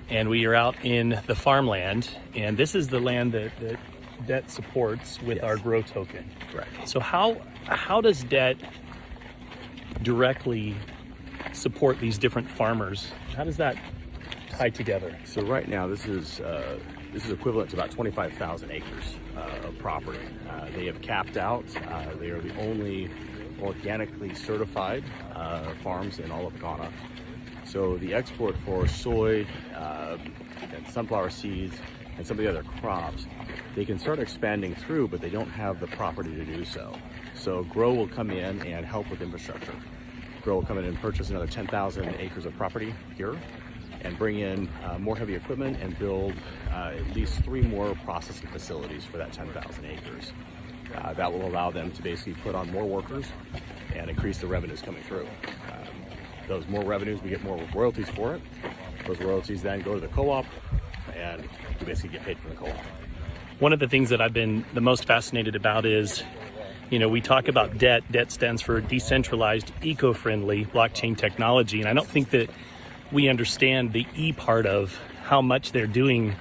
and we are out in the farmland, and this is the land that Debt supports with our Grow token. Correct. So how does Debt directly support these different farmers? How does that tie together? So right now, this is equivalent to about 25,000 acres of property. They have capped out. They are the only organically certified farms in all of Ghana. So the export for soy and sunflower seeds and some of the other crops, they can start expanding through, but they don't have the property to do so. So Grow will come in and help with infrastructure. Grow will come in and purchase another 10,000 acres of property here and bring in more heavy equipment and build at least 3 more processing facilities for that 10,000 acres. That will allow them to basically put on more workers and increase the revenues coming through. Those more revenues, we get more royalties for it. Those royalties then go to the co-op and we basically get paid from the co-op. One of the things that I've been the most fascinated about is, we talk about Debt. Debt stands for decentralized, eco-friendly blockchain technology. And I don't think that we understand the E part of how much they're doing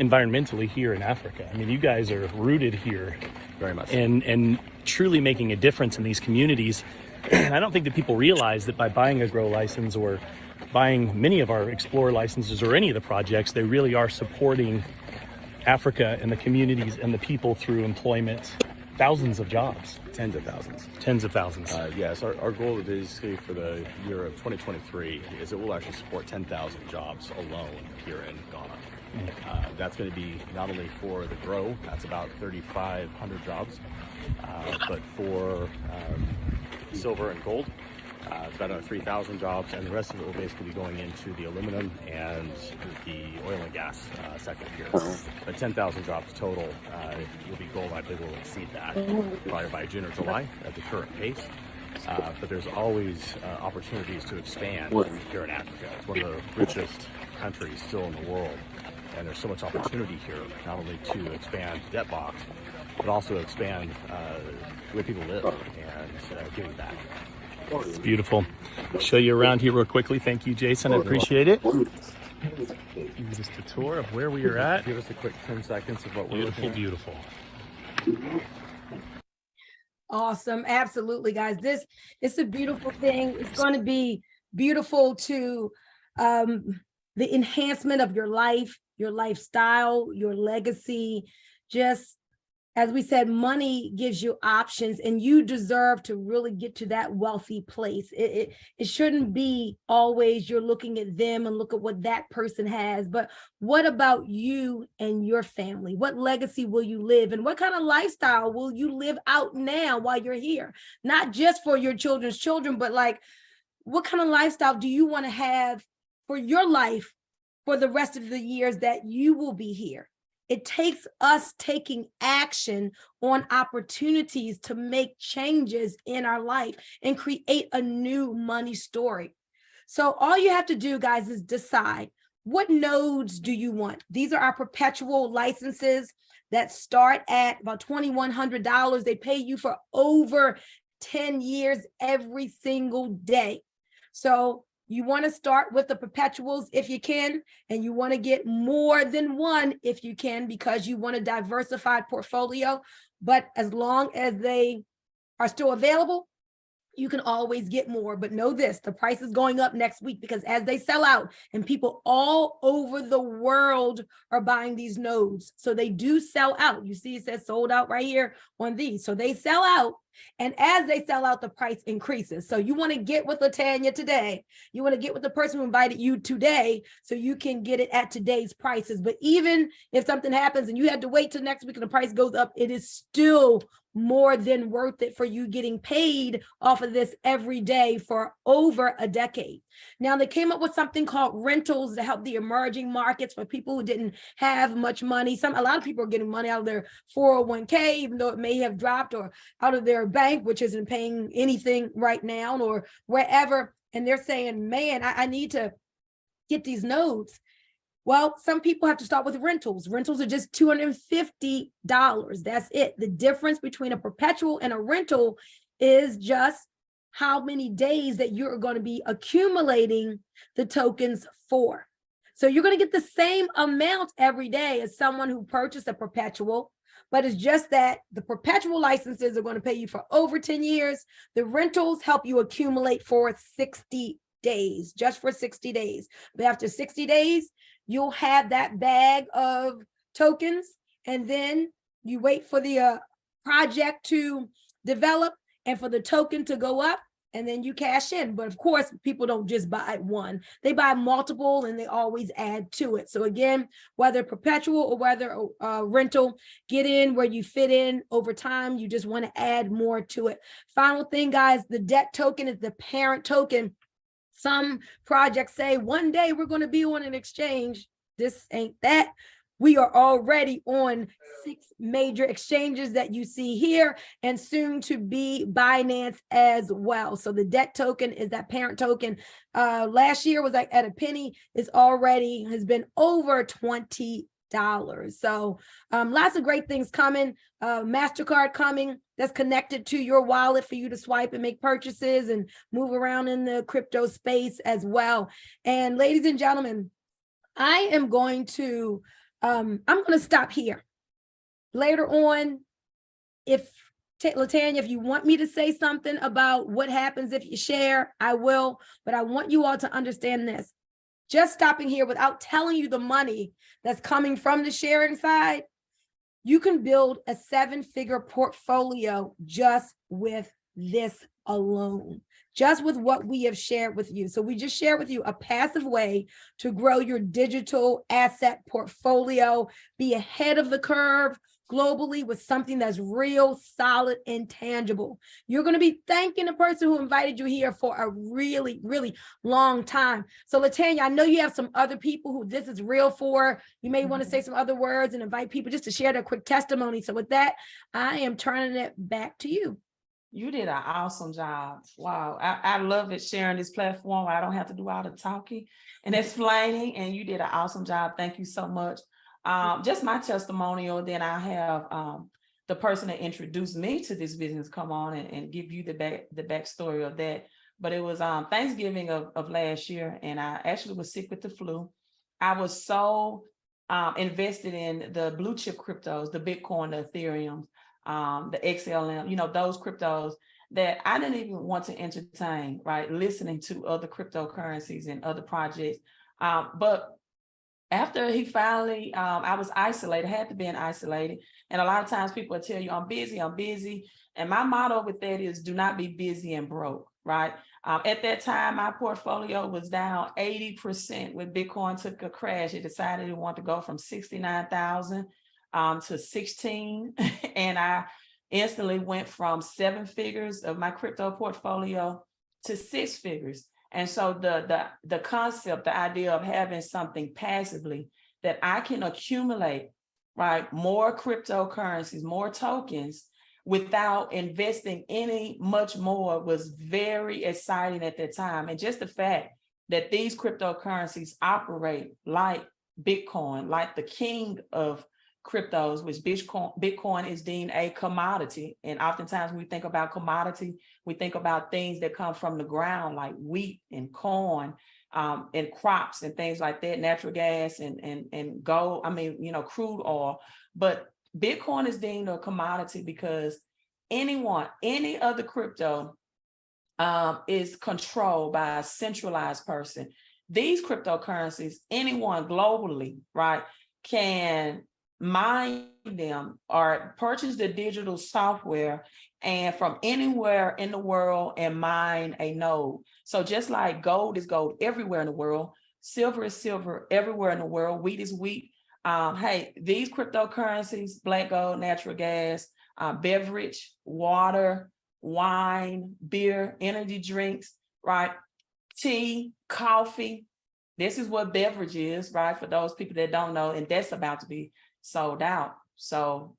environmentally here in Africa. I mean, you guys are rooted here. Very much. And truly making a difference in these communities. And I don't think that people realize that by buying a Grow license or buying many of our Explorer licenses or any of the projects, they really are supporting Africa and the communities and the people through employment, thousands of jobs. Tens of thousands. Tens of thousands. Yes, our goal basically for the year of 2023 is it will actually support 10,000 jobs alone here in Ghana. That's going to be not only for the grow, that's about 3,500 jobs, but for silver and gold, it's about 3,000 jobs, and the rest of it will basically be going into the aluminum and the oil and gas sector here. But 10,000 jobs total will be gold. I believe we'll exceed that probably by June or July at the current pace. But there's always opportunities to expand here in Africa. It's one of the richest countries still in the world, and there's so much opportunity here, not only to expand the debt box, but also expand the way people live and giving back. It's beautiful. Show you around here real quickly. Thank you, Jason. I appreciate it. Give you just a tour of where we are at. Give us a quick 10 seconds of what we're looking at. Beautiful. Awesome. Absolutely, guys. It's a beautiful thing. It's going to be beautiful to the enhancement of your life, your lifestyle, your legacy. Just as we said, money gives you options, and you deserve to really get to that wealthy place. It shouldn't be always you're looking at them and look at what that person has, but what about you and your family? What legacy will you live, and what kind of lifestyle will you live out now while you're here? Not just for your children's children, but like, what kind of lifestyle do you want to have for your life for the rest of the years that you will be here? It takes us taking action on opportunities to make changes in our life and create a new money story. So all you have to do, guys, is decide, what nodes do you want? These are our perpetual licenses that start at about $2,100. They pay you for over 10 years every single day. So you want to start with the perpetuals if you can, and you want to get more than one if you can, because you want a diversified portfolio. But as long as they are still available, you can always get more. But know this, the price is going up next week, because as they sell out, and people all over the world are buying these nodes. So they do sell out. You see, it says sold out right here on these. So they sell out. And as they sell out, the price increases. So you want to get with Latanya today. You want to get with the person who invited you today, so you can get it at today's prices. But even if something happens and you had to wait till next week and the price goes up, it is still more than worth it for you getting paid off of this every day for over a decade. Now, they came up with something called rentals to help the emerging markets for people who didn't have much money. A lot of people are getting money out of their 401k, even though it may have dropped, or out of their bank, which isn't paying anything right now, or wherever. And they're saying, man, I need to get these nodes. Well, some people have to start with rentals. Rentals are just $250. That's it. The difference between a perpetual and a rental is just how many days that you're going to be accumulating the tokens for. So you're going to get the same amount every day as someone who purchased a perpetual, but it's just that the perpetual licenses are going to pay you for over 10 years. The rentals help you accumulate for 60 days, just for 60 days. But after 60 days, you'll have that bag of tokens, and then you wait for the project to develop and for the token to go up, and then you cash in. But of course, people don't just buy one. They buy multiple, and they always add to it. So again, whether perpetual or whether rental, get in where you fit in over time. You just want to add more to it. Final thing, guys, the debt token is the parent token. Some projects say one day we're going to be on an exchange. This ain't that. We are already on 6 major exchanges that you see here, and soon to be Binance as well. So the debt token is that parent token. Last year was like at a penny. It's already has been over $20. So lots of great things coming. MasterCard coming that's connected to your wallet for you to swipe and make purchases and move around in the crypto space as well. And ladies and gentlemen, I am going to I'm going to stop here. Later on, if Latanya, if you want me to say something about what happens if you share, I will. But I want you all to understand this. just stopping here without telling you the money that's coming from the sharing side, you can build a 7-figure portfolio just with this alone, just with what we have shared with you. So we just shared with you a passive way to grow your digital asset portfolio, be ahead of the curve globally with something that's real, solid, and tangible. You're going to be thanking the person who invited you here for a really, really long time. So Latanya, I know you have some other people who this is real for. You may want to say some other words and invite people just to share their quick testimony. So with that, I am turning it back to you. You did an awesome job. Wow. I love it sharing this platform. I don't have to do all the talking and explaining, and you did an awesome job. Thank you so much. Just my testimonial, then I have the person that introduced me to this business come on and give you the backstory of that. But it was Thanksgiving of last year, and I actually was sick with the flu. I was so invested in the blue chip cryptos, the Bitcoin, the Ethereum, the XLM, you know, those cryptos that I didn't even want to entertain, right? Listening to other cryptocurrencies and other projects. But after he finally, I was isolated, had to be isolated. And a lot of times people will tell you, I'm busy. And my motto with that is do not be busy and broke, right? At that time, my portfolio was down 80% when Bitcoin took a crash. It decided it wanted to go from 69,000 to 16. And I instantly went from 7 figures of my crypto portfolio to 6 figures. And so the concept, the idea of having something passively that I can accumulate, right, more cryptocurrencies, more tokens without investing any much more was very exciting at that time. And just the fact that these cryptocurrencies operate like Bitcoin, like the king of cryptos, which Bitcoin is deemed a commodity. And oftentimes when we think about commodity, we think about things that come from the ground like wheat and corn and crops and things like that, natural gas and gold, crude oil. But Bitcoin is deemed a commodity because any other crypto is controlled by a centralized person. These cryptocurrencies, anyone globally, right, can mine them or purchase the digital software and from anywhere in the world and mine a node. So just like gold is gold everywhere in the world, silver is silver everywhere in the world, wheat is wheat. Hey, these cryptocurrencies, black gold, natural gas, beverage, water, wine, beer, energy drinks, right? Tea, coffee. This is what beverage is, right? For those people that don't know, and that's about to be sold out. So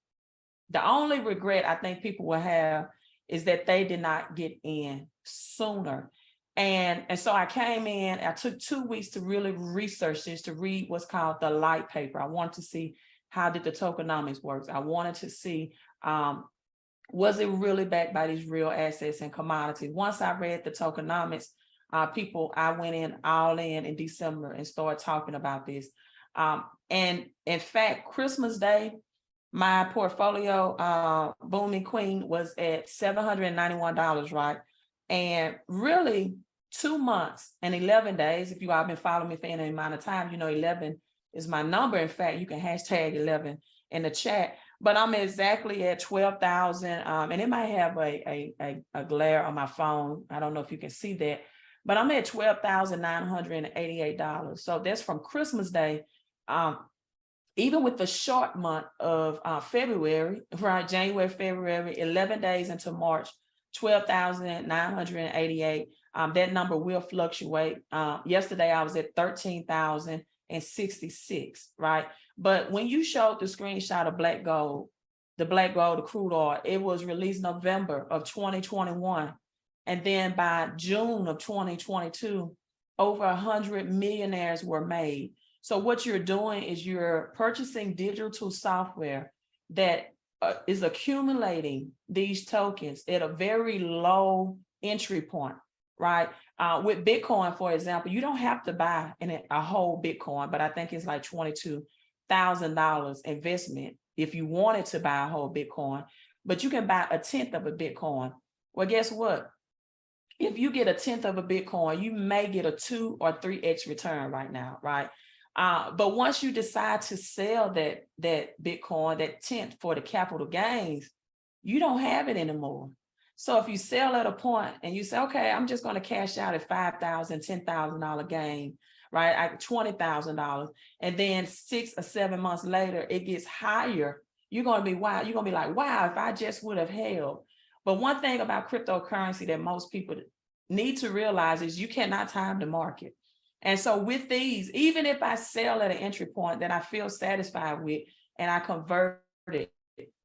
the only regret I think people will have is that they did not get in sooner. And so I came in, I took 2 weeks to really research this, to read what's called the light paper. I wanted to see how did the tokenomics work. I wanted to see, was it really backed by these real assets and commodities? Once I read the tokenomics, I went in all in December and started talking about this. And in fact, Christmas Day, my portfolio, Booming Queen, was at $791, right? And really 2 months and 11 days, if you all been following me for any amount of time, you know 11 is my number. In fact, you can hashtag 11 in the chat, but I'm exactly at 12,000. And it might have a glare on my phone. I don't know if you can see that, but I'm at $12,988. So that's from Christmas Day. Even with the short month of February, right? January, February, 11 days into March, 12,988. That number will fluctuate. Yesterday, I was at 13,066, right? But when you showed the screenshot of black gold, the crude oil, it was released November of 2021. And then by June of 2022, over 100 millionaires were made. So what you're doing is you're purchasing digital software that is accumulating these tokens at a very low entry point, right? With Bitcoin, for example, you don't have to buy a whole Bitcoin, but I think it's like $22,000 investment if you wanted to buy a whole Bitcoin, but you can buy 1/10 of a Bitcoin. Well, guess what? if you get a tenth of a Bitcoin, you may get a 2 or 3x return right now, right? But once you decide to sell that Bitcoin, that tenth for the capital gains, you don't have it anymore. So if you sell at a point and you say, okay, I'm just going to cash out at $5,000, $10,000 gain, right? $20,000, and then 6 or 7 months later, it gets higher. You're going to be wow. You're going to be like, wow, if I just would have held. But one thing about cryptocurrency that most people need to realize is you cannot time the market. And so with these, even if I sell at an entry point that I feel satisfied with and I convert it,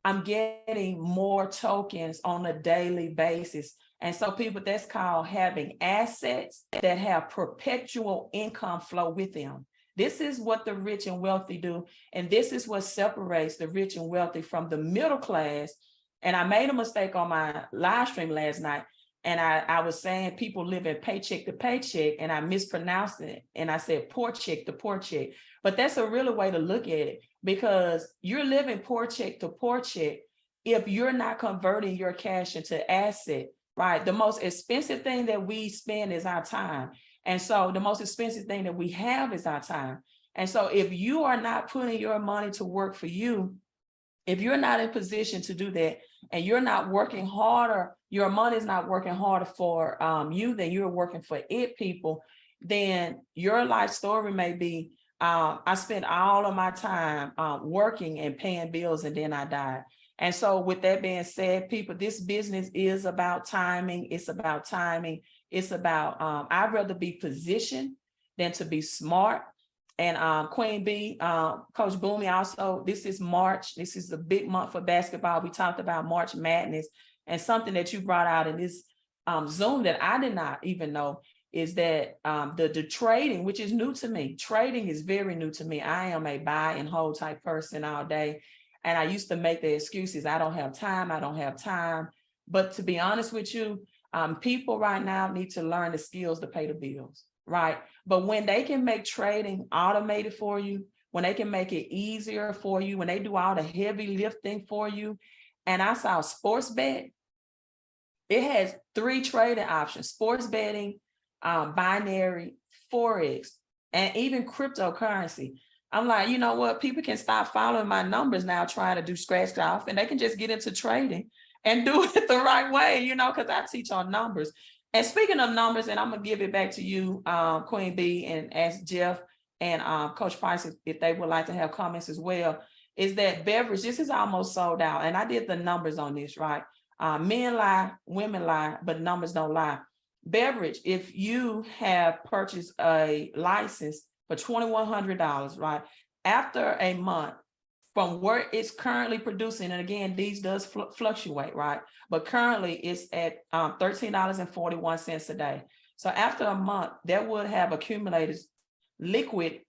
I'm getting more tokens on a daily basis. And so people, that's called having assets that have perpetual income flow with them. This is what the rich and wealthy do. And this is what separates the rich and wealthy from the middle class. And I made a mistake on my live stream last night. And I was saying people live in paycheck to paycheck, and I mispronounced it. And I said poor check to poor check. But that's a really way to look at it, because you're living poor check to poor check if you're not converting your cash into asset, right? The most expensive thing that we spend is our time. And so the most expensive thing that we have is our time. And so if you are not putting your money to work for you, if you're not in position to do that, and you're not working harder, your money's not working harder for you than you're working for it, people, then your life story may be, I spent all of my time working and paying bills, and then I died. And so with that being said, people, this business is about timing. It's about timing. It's about, I'd rather be positioned than to be smart. And Queen B, Coach Boomy, also, this is March. This is a big month for basketball. We talked about March Madness, and something that you brought out in this Zoom that I did not even know is that the trading, which is new to me. Trading is very new to me. I am a buy and hold type person all day. And I used to make the excuses, I don't have time, I don't have time. But to be honest with you, people right now need to learn the skills to pay the bills. Right. But when they can make trading automated for you, when they can make it easier for you, when they do all the heavy lifting for you. And I saw sports bet, it has 3 trading options: sports betting, binary, Forex, and even cryptocurrency. I'm like, you know what? People can stop following my numbers now, trying to do scratch off, and they can just get into trading and do it the right way, you know, because I teach on numbers. And speaking of numbers, and I'm going to give it back to you, Queen B, and ask Jeff and Coach Price if they would like to have comments as well, is that beverage, this is almost sold out. And I did the numbers on this, right? Men lie, women lie, but numbers don't lie. Beverage, if you have purchased a license for $2,100, right? After a month, from where it's currently producing, and again, these does fluctuate, right? But currently it's at $13.41 a day. So after a month, that would have accumulated liquid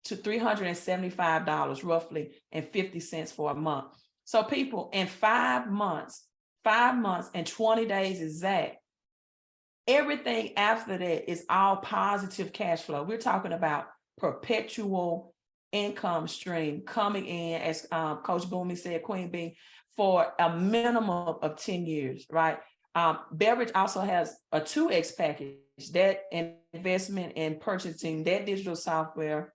to $375 roughly and 50 cents for a month. So people, in 5 months and 20 days exact, everything after that is all positive cash flow. We're talking about perpetual income stream coming in, as Coach Boomy said, Queen B, for a minimum of 10 years, right? Beverage also has a 2X package, that investment in purchasing that digital software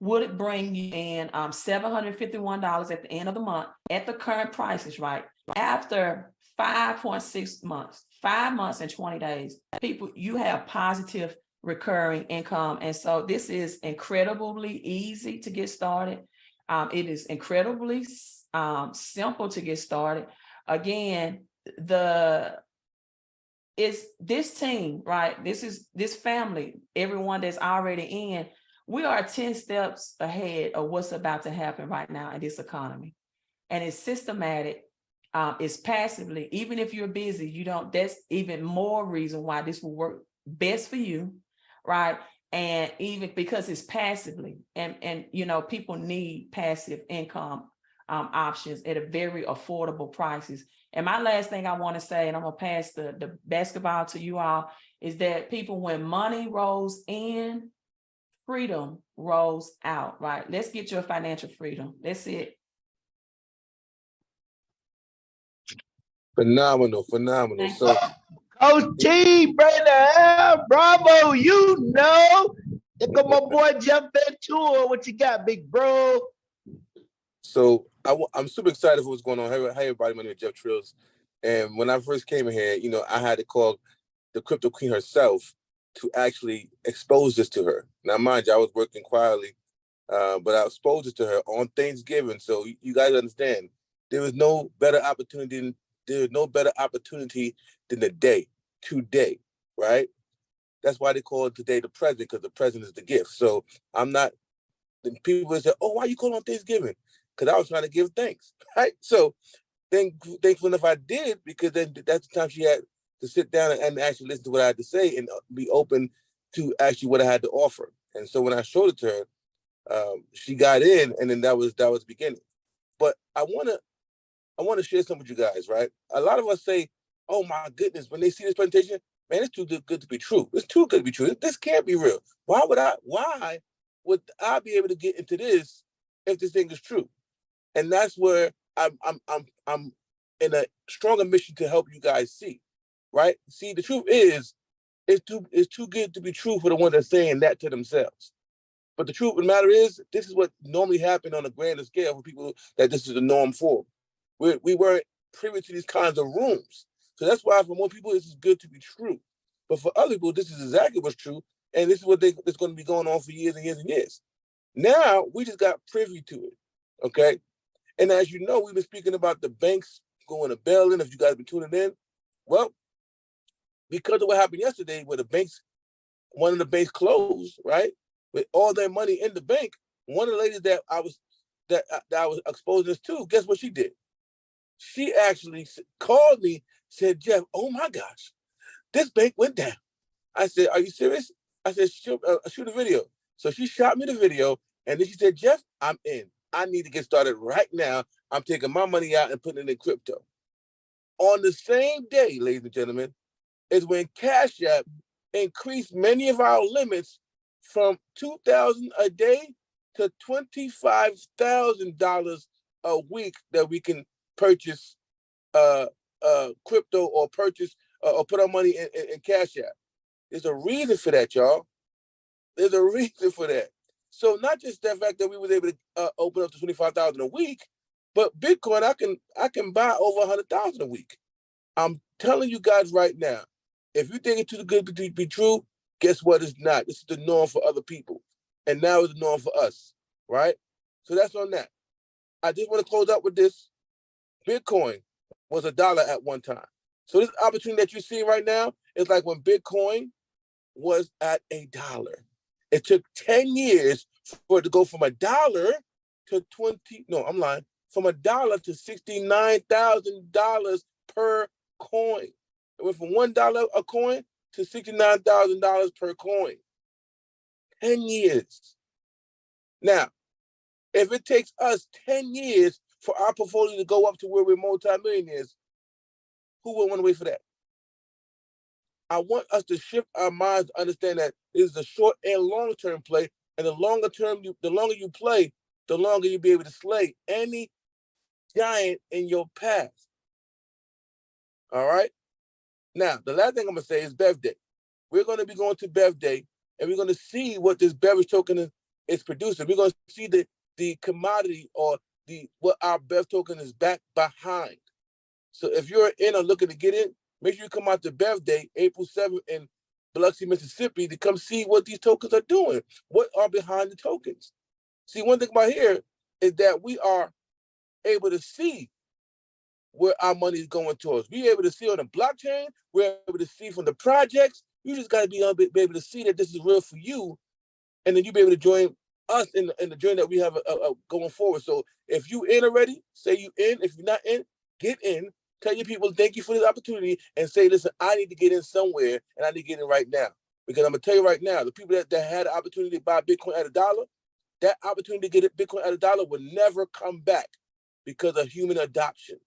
would bring you in $751 at the end of the month at the current prices, right? After 5.6 months, 5 months and 20 days, people, you have positive recurring income. And so this is incredibly easy to get started. It is incredibly simple to get started. Again, it's this team, right? This family, everyone that's already in, we are 10 steps ahead of what's about to happen right now in this economy. And it's systematic, it's passively, even if you're busy, that's even more reason why this will work best for you, right? And even because it's passively, and you know, people need passive income options at a very affordable prices. And my last thing I want to say, and I'm gonna pass the basketball to you all, is that people, when money rolls in, freedom rolls out, right? Let's get your financial freedom. That's it. Phenomenal. So Coach T, brother, bravo, you know. Here come my boy Jeff Ventura. What you got, big bro? So I'm super excited for what's going on. Hey everybody, my name is Jeff Trills. And when I first came in here, I had to call the crypto queen herself to actually expose this to her. Now, mind you, I was working quietly, but I exposed it to her on Thanksgiving. So you guys understand, there was no better opportunity than today, right? That's why they call it today the present, because the present is the gift. So people will say, oh, why you calling on Thanksgiving? Because I was trying to give thanks, right? So thankful enough I did, because then that's the time she had to sit down and actually listen to what I had to say and be open to actually what I had to offer. And so when I showed it to her, she got in, and then that was the beginning. But I wanna share something with you guys, right? A lot of us say, oh my goodness, when they see this presentation, man, it's too good to be true. It's too good to be true. This can't be real. Why would I be able to get into this if this thing is true? And that's where I'm in a stronger mission to help you guys see, right? See, the truth is, it's too good to be true for the ones that are saying that to themselves. But the truth of the matter is, this is what normally happened on a grander scale for people that this is the norm for. We weren't privy to these kinds of rooms. So that's why for more people, this is good to be true. But for other people, this is exactly what's true. And this is it's going to be going on for years and years and years. Now, we just got privy to it, okay? And as you know, we've been speaking about the banks going to bail-in, if you guys have been tuning in. Well, because of what happened yesterday, where one of the banks closed, right? With all their money in the bank, one of the ladies that I was exposing this to, guess what she did? She actually called me, said, Jeff, oh my gosh, this bank went down. I said, are you serious? I said, shoot a video. So she shot me the video, and then she said, Jeff, I'm in. I need to get started right now. I'm taking my money out and putting it in crypto. On the same day, ladies and gentlemen, is when Cash App increased many of our limits from $2,000 a day to $25,000 a week that we can purchase crypto or purchase or put our money in Cash App. There's a reason for that, y'all. There's a reason for that. So not just the fact that we was able to open up to 25,000 a week, but Bitcoin, I can buy over 100,000 a week. I'm telling you guys right now, if you think it's too good to be true, guess what? It's not. This is the norm for other people, and now it's the norm for us, right? So that's on that. I just want to close out with this. Bitcoin was $1 at one time. So this opportunity that you see right now is like when Bitcoin was at $1. It took 10 years for it to go from $1 to from $1 to $69,000 per coin. It went from $1 a coin to $69,000 per coin. 10 years. Now, if it takes us 10 years for our portfolio to go up to where we're multimillionaires, who would want to wait for that? I want us to shift our minds to understand that it is a short and long-term play, and the longer you play, the longer you'll be able to slay any giant in your path. All right? Now, the last thing I'm going to say is Bev Day. We're going to be going to Bev Day, and we're going to see what this beverage token is producing. We're going to see the commodity or what our Bev token is back behind. So if you're in or looking to get in, make sure you come out to Bev Day, April 7th in Biloxi, Mississippi, to come see what these tokens are doing. What are behind the tokens? See, one thing about here is that we are able to see where our money is going towards. We're able to see on the blockchain. We're able to see from the projects. You just got to be able to see that this is real for you, and then you'll be able to join us in the journey that we have going forward. So if you in already, say you in. If you're not in, get in. Tell your people thank you for this opportunity, and say, listen, I need to get in somewhere, and I need to get in right now. Because I'm going to tell you right now, the people that had the opportunity to buy Bitcoin at $1, that opportunity to get Bitcoin at $1 will never come back because of human adoption.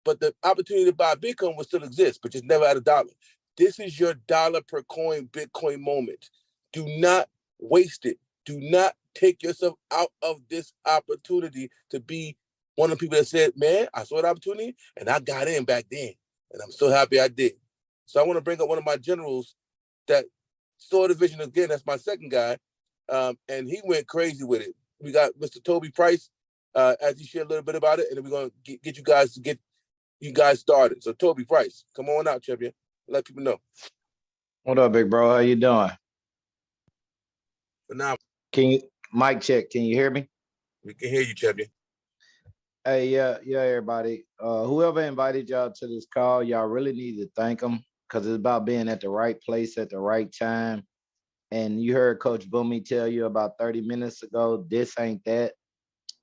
But the opportunity to buy Bitcoin will still exist, but just never at $1. This is your dollar per coin Bitcoin moment. Do not waste it. Do not take yourself out of this opportunity to be one of the people that said, man, I saw the opportunity and I got in back then. And I'm so happy I did. So I want to bring up one of my generals that saw the vision again. That's my second guy. And he went crazy with it. We got Mr. Toby Price, as he shared a little bit about it, and then we're going to get you guys started. So Toby Price, come on out, champion. Let people know. What up, big bro? How you doing? Phenomenal. Can you mic check? Can you hear me? We can hear you, champion. Hey, yeah, everybody. Whoever invited y'all to this call, y'all really need to thank them because it's about being at the right place at the right time. And you heard Coach Boomy tell you about 30 minutes ago, this ain't that.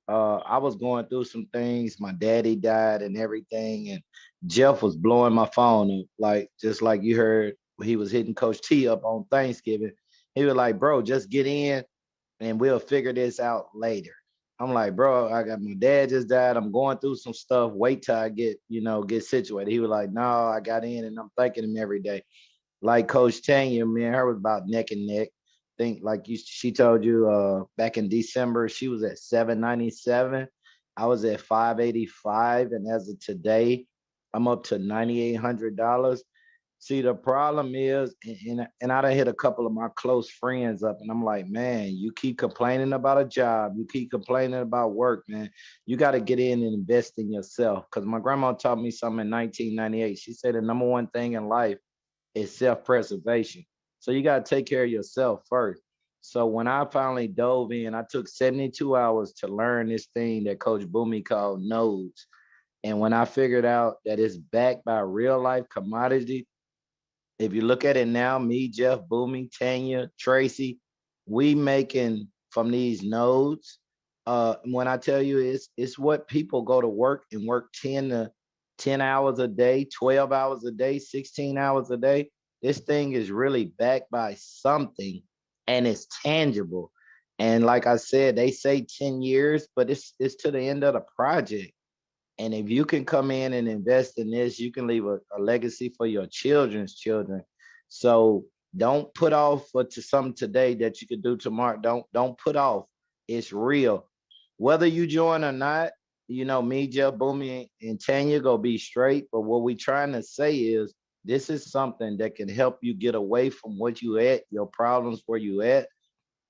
I was going through some things. My daddy died and everything. And Jeff was blowing my phone up, just like you heard he was hitting Coach T up on Thanksgiving. He was like, bro, just get in and we'll figure this out later. I'm like, bro, I got my dad just died. I'm going through some stuff. Wait till I get situated. He was like, no, I got in and I'm thanking him every day. Like Coach Tanya, man, her was about neck and neck. Think she told you back in December, she was at 797. I was at 585. And as of today, I'm up to $9,800. See, the problem is, and I done hit a couple of my close friends up, and I'm like, man, you keep complaining about a job. You keep complaining about work, man. You got to get in and invest in yourself. Because my grandma taught me something in 1998. She said the number one thing in life is self-preservation. So you got to take care of yourself first. So when I finally dove in, I took 72 hours to learn this thing that Coach Boomy called nodes. And when I figured out that it's backed by real life commodity, if you look at it now, me, Jeff, Boomy, Tanya, Tracy, we making from these nodes. When I tell you it's what people go to work and work 10 hours a day, 12 hours a day, 16 hours a day. This thing is really backed by something and it's tangible. And like I said, they say 10 years, but it's to the end of the project. And if you can come in and invest in this, you can leave a legacy for your children's children. So don't put off to something today that you could do tomorrow. Don't put off. It's real. Whether you join or not, me, Jeff, Boomy, and Tanya go be straight. But what we trying to say is this is something that can help you get away from what you at, your problems where you at.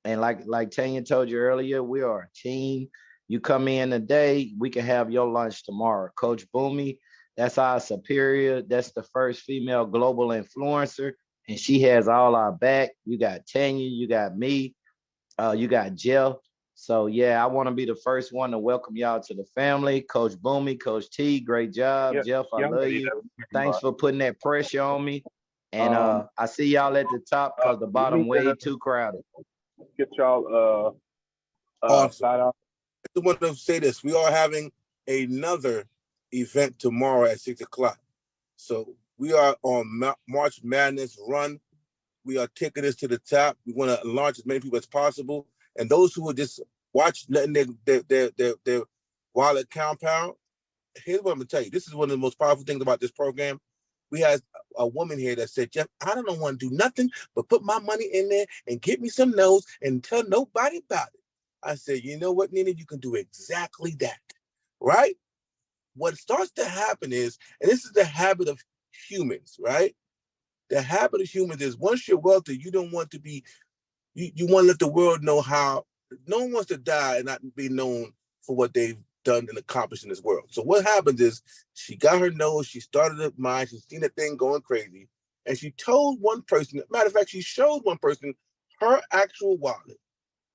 And like Tanya told you earlier, we are a team. You come in today, we can have your lunch tomorrow. Coach Boomy, that's our superior. That's the first female global influencer. And she has all our back. You got Tanya, you got me, you got Jeff. So yeah, I want to be the first one to welcome y'all to the family. Coach Boomy, Coach T, great job. Yeah, Jeff, I love you. Thanks for putting that pressure on me. And I see y'all at the top because the bottom way too crowded. Get y'all awesome. I want to say this. We are having another event tomorrow at 6 o'clock. So we are on March Madness run. We are taking this to the top. We want to launch as many people as possible. And those who are just letting their wallet compound, here's what I'm going to tell you. This is one of the most powerful things about this program. We had a woman here that said, Jeff, I don't want to do nothing but put my money in there and get me some notes and tell nobody about it. I said, you know what, Nina, you can do exactly that, right? What starts to happen is, and this is the habit of humans, right? The habit of humans is once you're wealthy, you don't want to be, you want to let the world know how, no one wants to die and not be known for what they've done and accomplished in this world. So what happens is she got her nose, she started her mind, she's seen that thing going crazy, and she told one person, matter of fact, she showed one person her actual wallet.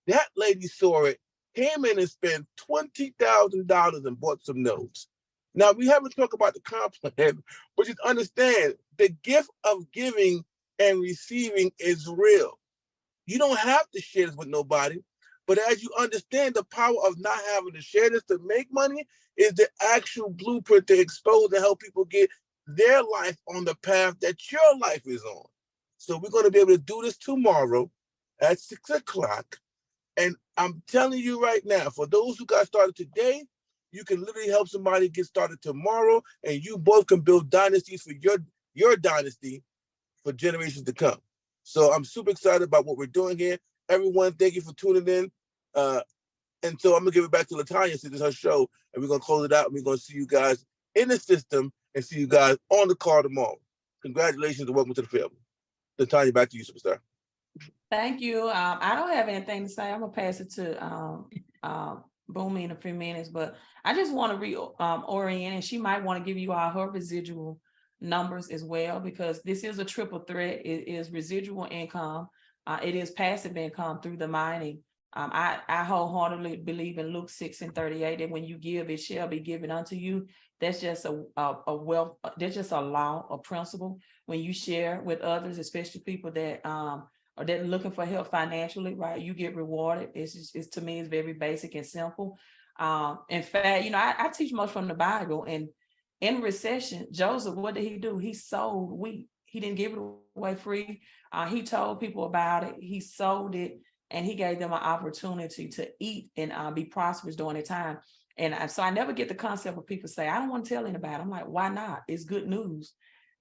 That lady saw it, came in and spent $20,000 and bought some notes. Now, we haven't talked about the comp plan, but just understand the gift of giving and receiving is real. You don't have to share this with nobody, but as you understand the power of not having to share this to make money is the actual blueprint to expose and help people get their life on the path that your life is on. So we're going to be able to do this tomorrow at 6 o'clock. And I'm telling you right now, for those who got started today, you can literally help somebody get started tomorrow, and you both can build dynasties for your dynasty for generations to come. So I'm super excited about what we're doing here. Everyone, thank you for tuning in. And so I'm gonna give it back to Latanya since it's her show, and we're gonna close it out. And we're gonna see you guys in the system and see you guys on the call tomorrow. Congratulations and welcome to the family. Latanya, back to you, superstar. Thank you. I don't have anything to say. I'm gonna pass it to Boomy in a few minutes, but I just want to orient, and she might want to give you all her residual numbers as well, because this is a triple threat. It is residual income. It is passive income through the mining. I wholeheartedly believe in Luke 6:38 that when you give, it shall be given unto you. That's just a wealth. That's just a law, a principle. When you share with others, especially people that are looking for help financially, right? You get rewarded. It's to me, it's very basic and simple. In fact, I teach much from the Bible. And in recession, Joseph, what did he do? He sold wheat. He didn't give it away free. He told people about it. He sold it, and he gave them an opportunity to eat and be prosperous during the time. And so I never get the concept of people say, I don't want to tell anybody. I'm like, why not? It's good news.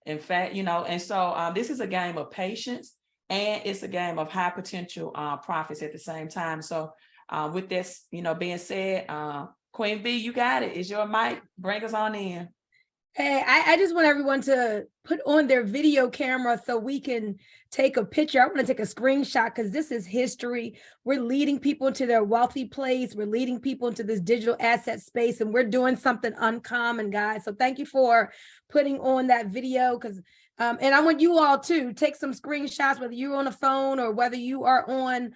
In fact, and so this is a game of patience, and it's a game of high potential profits at the same time. So with this, being said, Queen B, you got it. It's your mic. Bring us on in. Hey, I just want everyone to put on their video camera so we can take a picture. I want to take a screenshot because this is history. We're leading people into their wealthy place. We're leading people into this digital asset space, and we're doing something uncommon, guys. So thank you for putting on that video, because and I want you all to take some screenshots, whether you're on a phone or whether you are on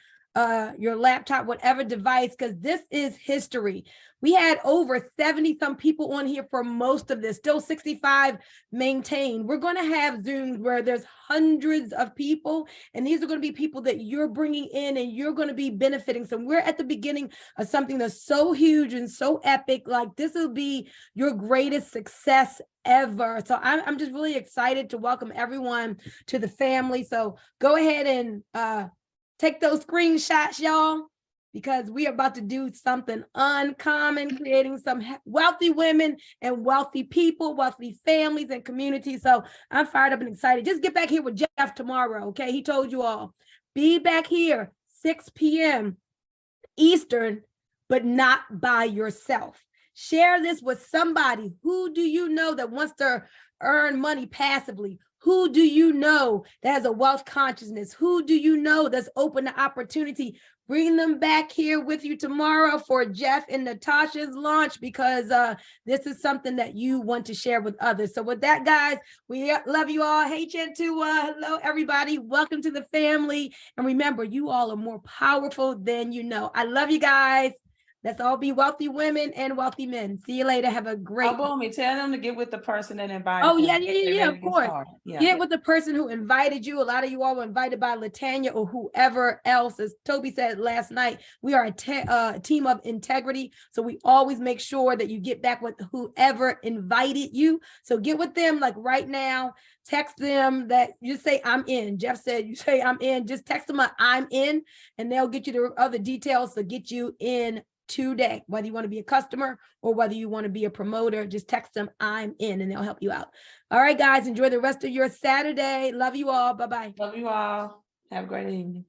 your laptop, whatever device, because this is history. We had over 70 some people on here for most of this, still 65 maintained. We're going to have Zooms where there's hundreds of people, and these are going to be people that you're bringing in and you're going to be benefiting. So we're at the beginning of something that's so huge and so epic. Like, this will be your greatest success ever. So I'm just really excited to welcome everyone to the family. So go ahead and take those screenshots, y'all, because we are about to do something uncommon, creating some wealthy women and wealthy people, wealthy families and communities. So I'm fired up and excited. Just get back here with Jeff tomorrow, okay? He told you all. Be back here, 6 p.m. Eastern, but not by yourself. Share this with somebody. Who do you know that wants to earn money passively? Who do you know that has a wealth consciousness? Who do you know that's open to opportunity? Bring them back here with you tomorrow for Jeff and Natasha's launch, because this is something that you want to share with others. So with that, guys, we love you all. Hey, Chantua. Hello, everybody. Welcome to the family. And remember, you all are more powerful than you know. I love you guys. Let's all be wealthy women and wealthy men. See you later. Have a great. Oh, Boomy, tell them to get with the person that invited. Oh, yeah, of course. Yeah. Get with the person who invited you. A lot of you all were invited by Latanya or whoever else. As Toby said last night, we are a team of integrity. So we always make sure that you get back with whoever invited you. So get with them like right now. Text them that you say, I'm in. Jeff said, you say, I'm in. Just text them, I'm in, and they'll get you the other details to get you in today. Whether you want to be a customer or whether you want to be a promoter, just text them, I'm in, and they'll help you out. All right, guys, enjoy the rest of your Saturday. Love you all. Bye-bye. Love you all. Have a great evening.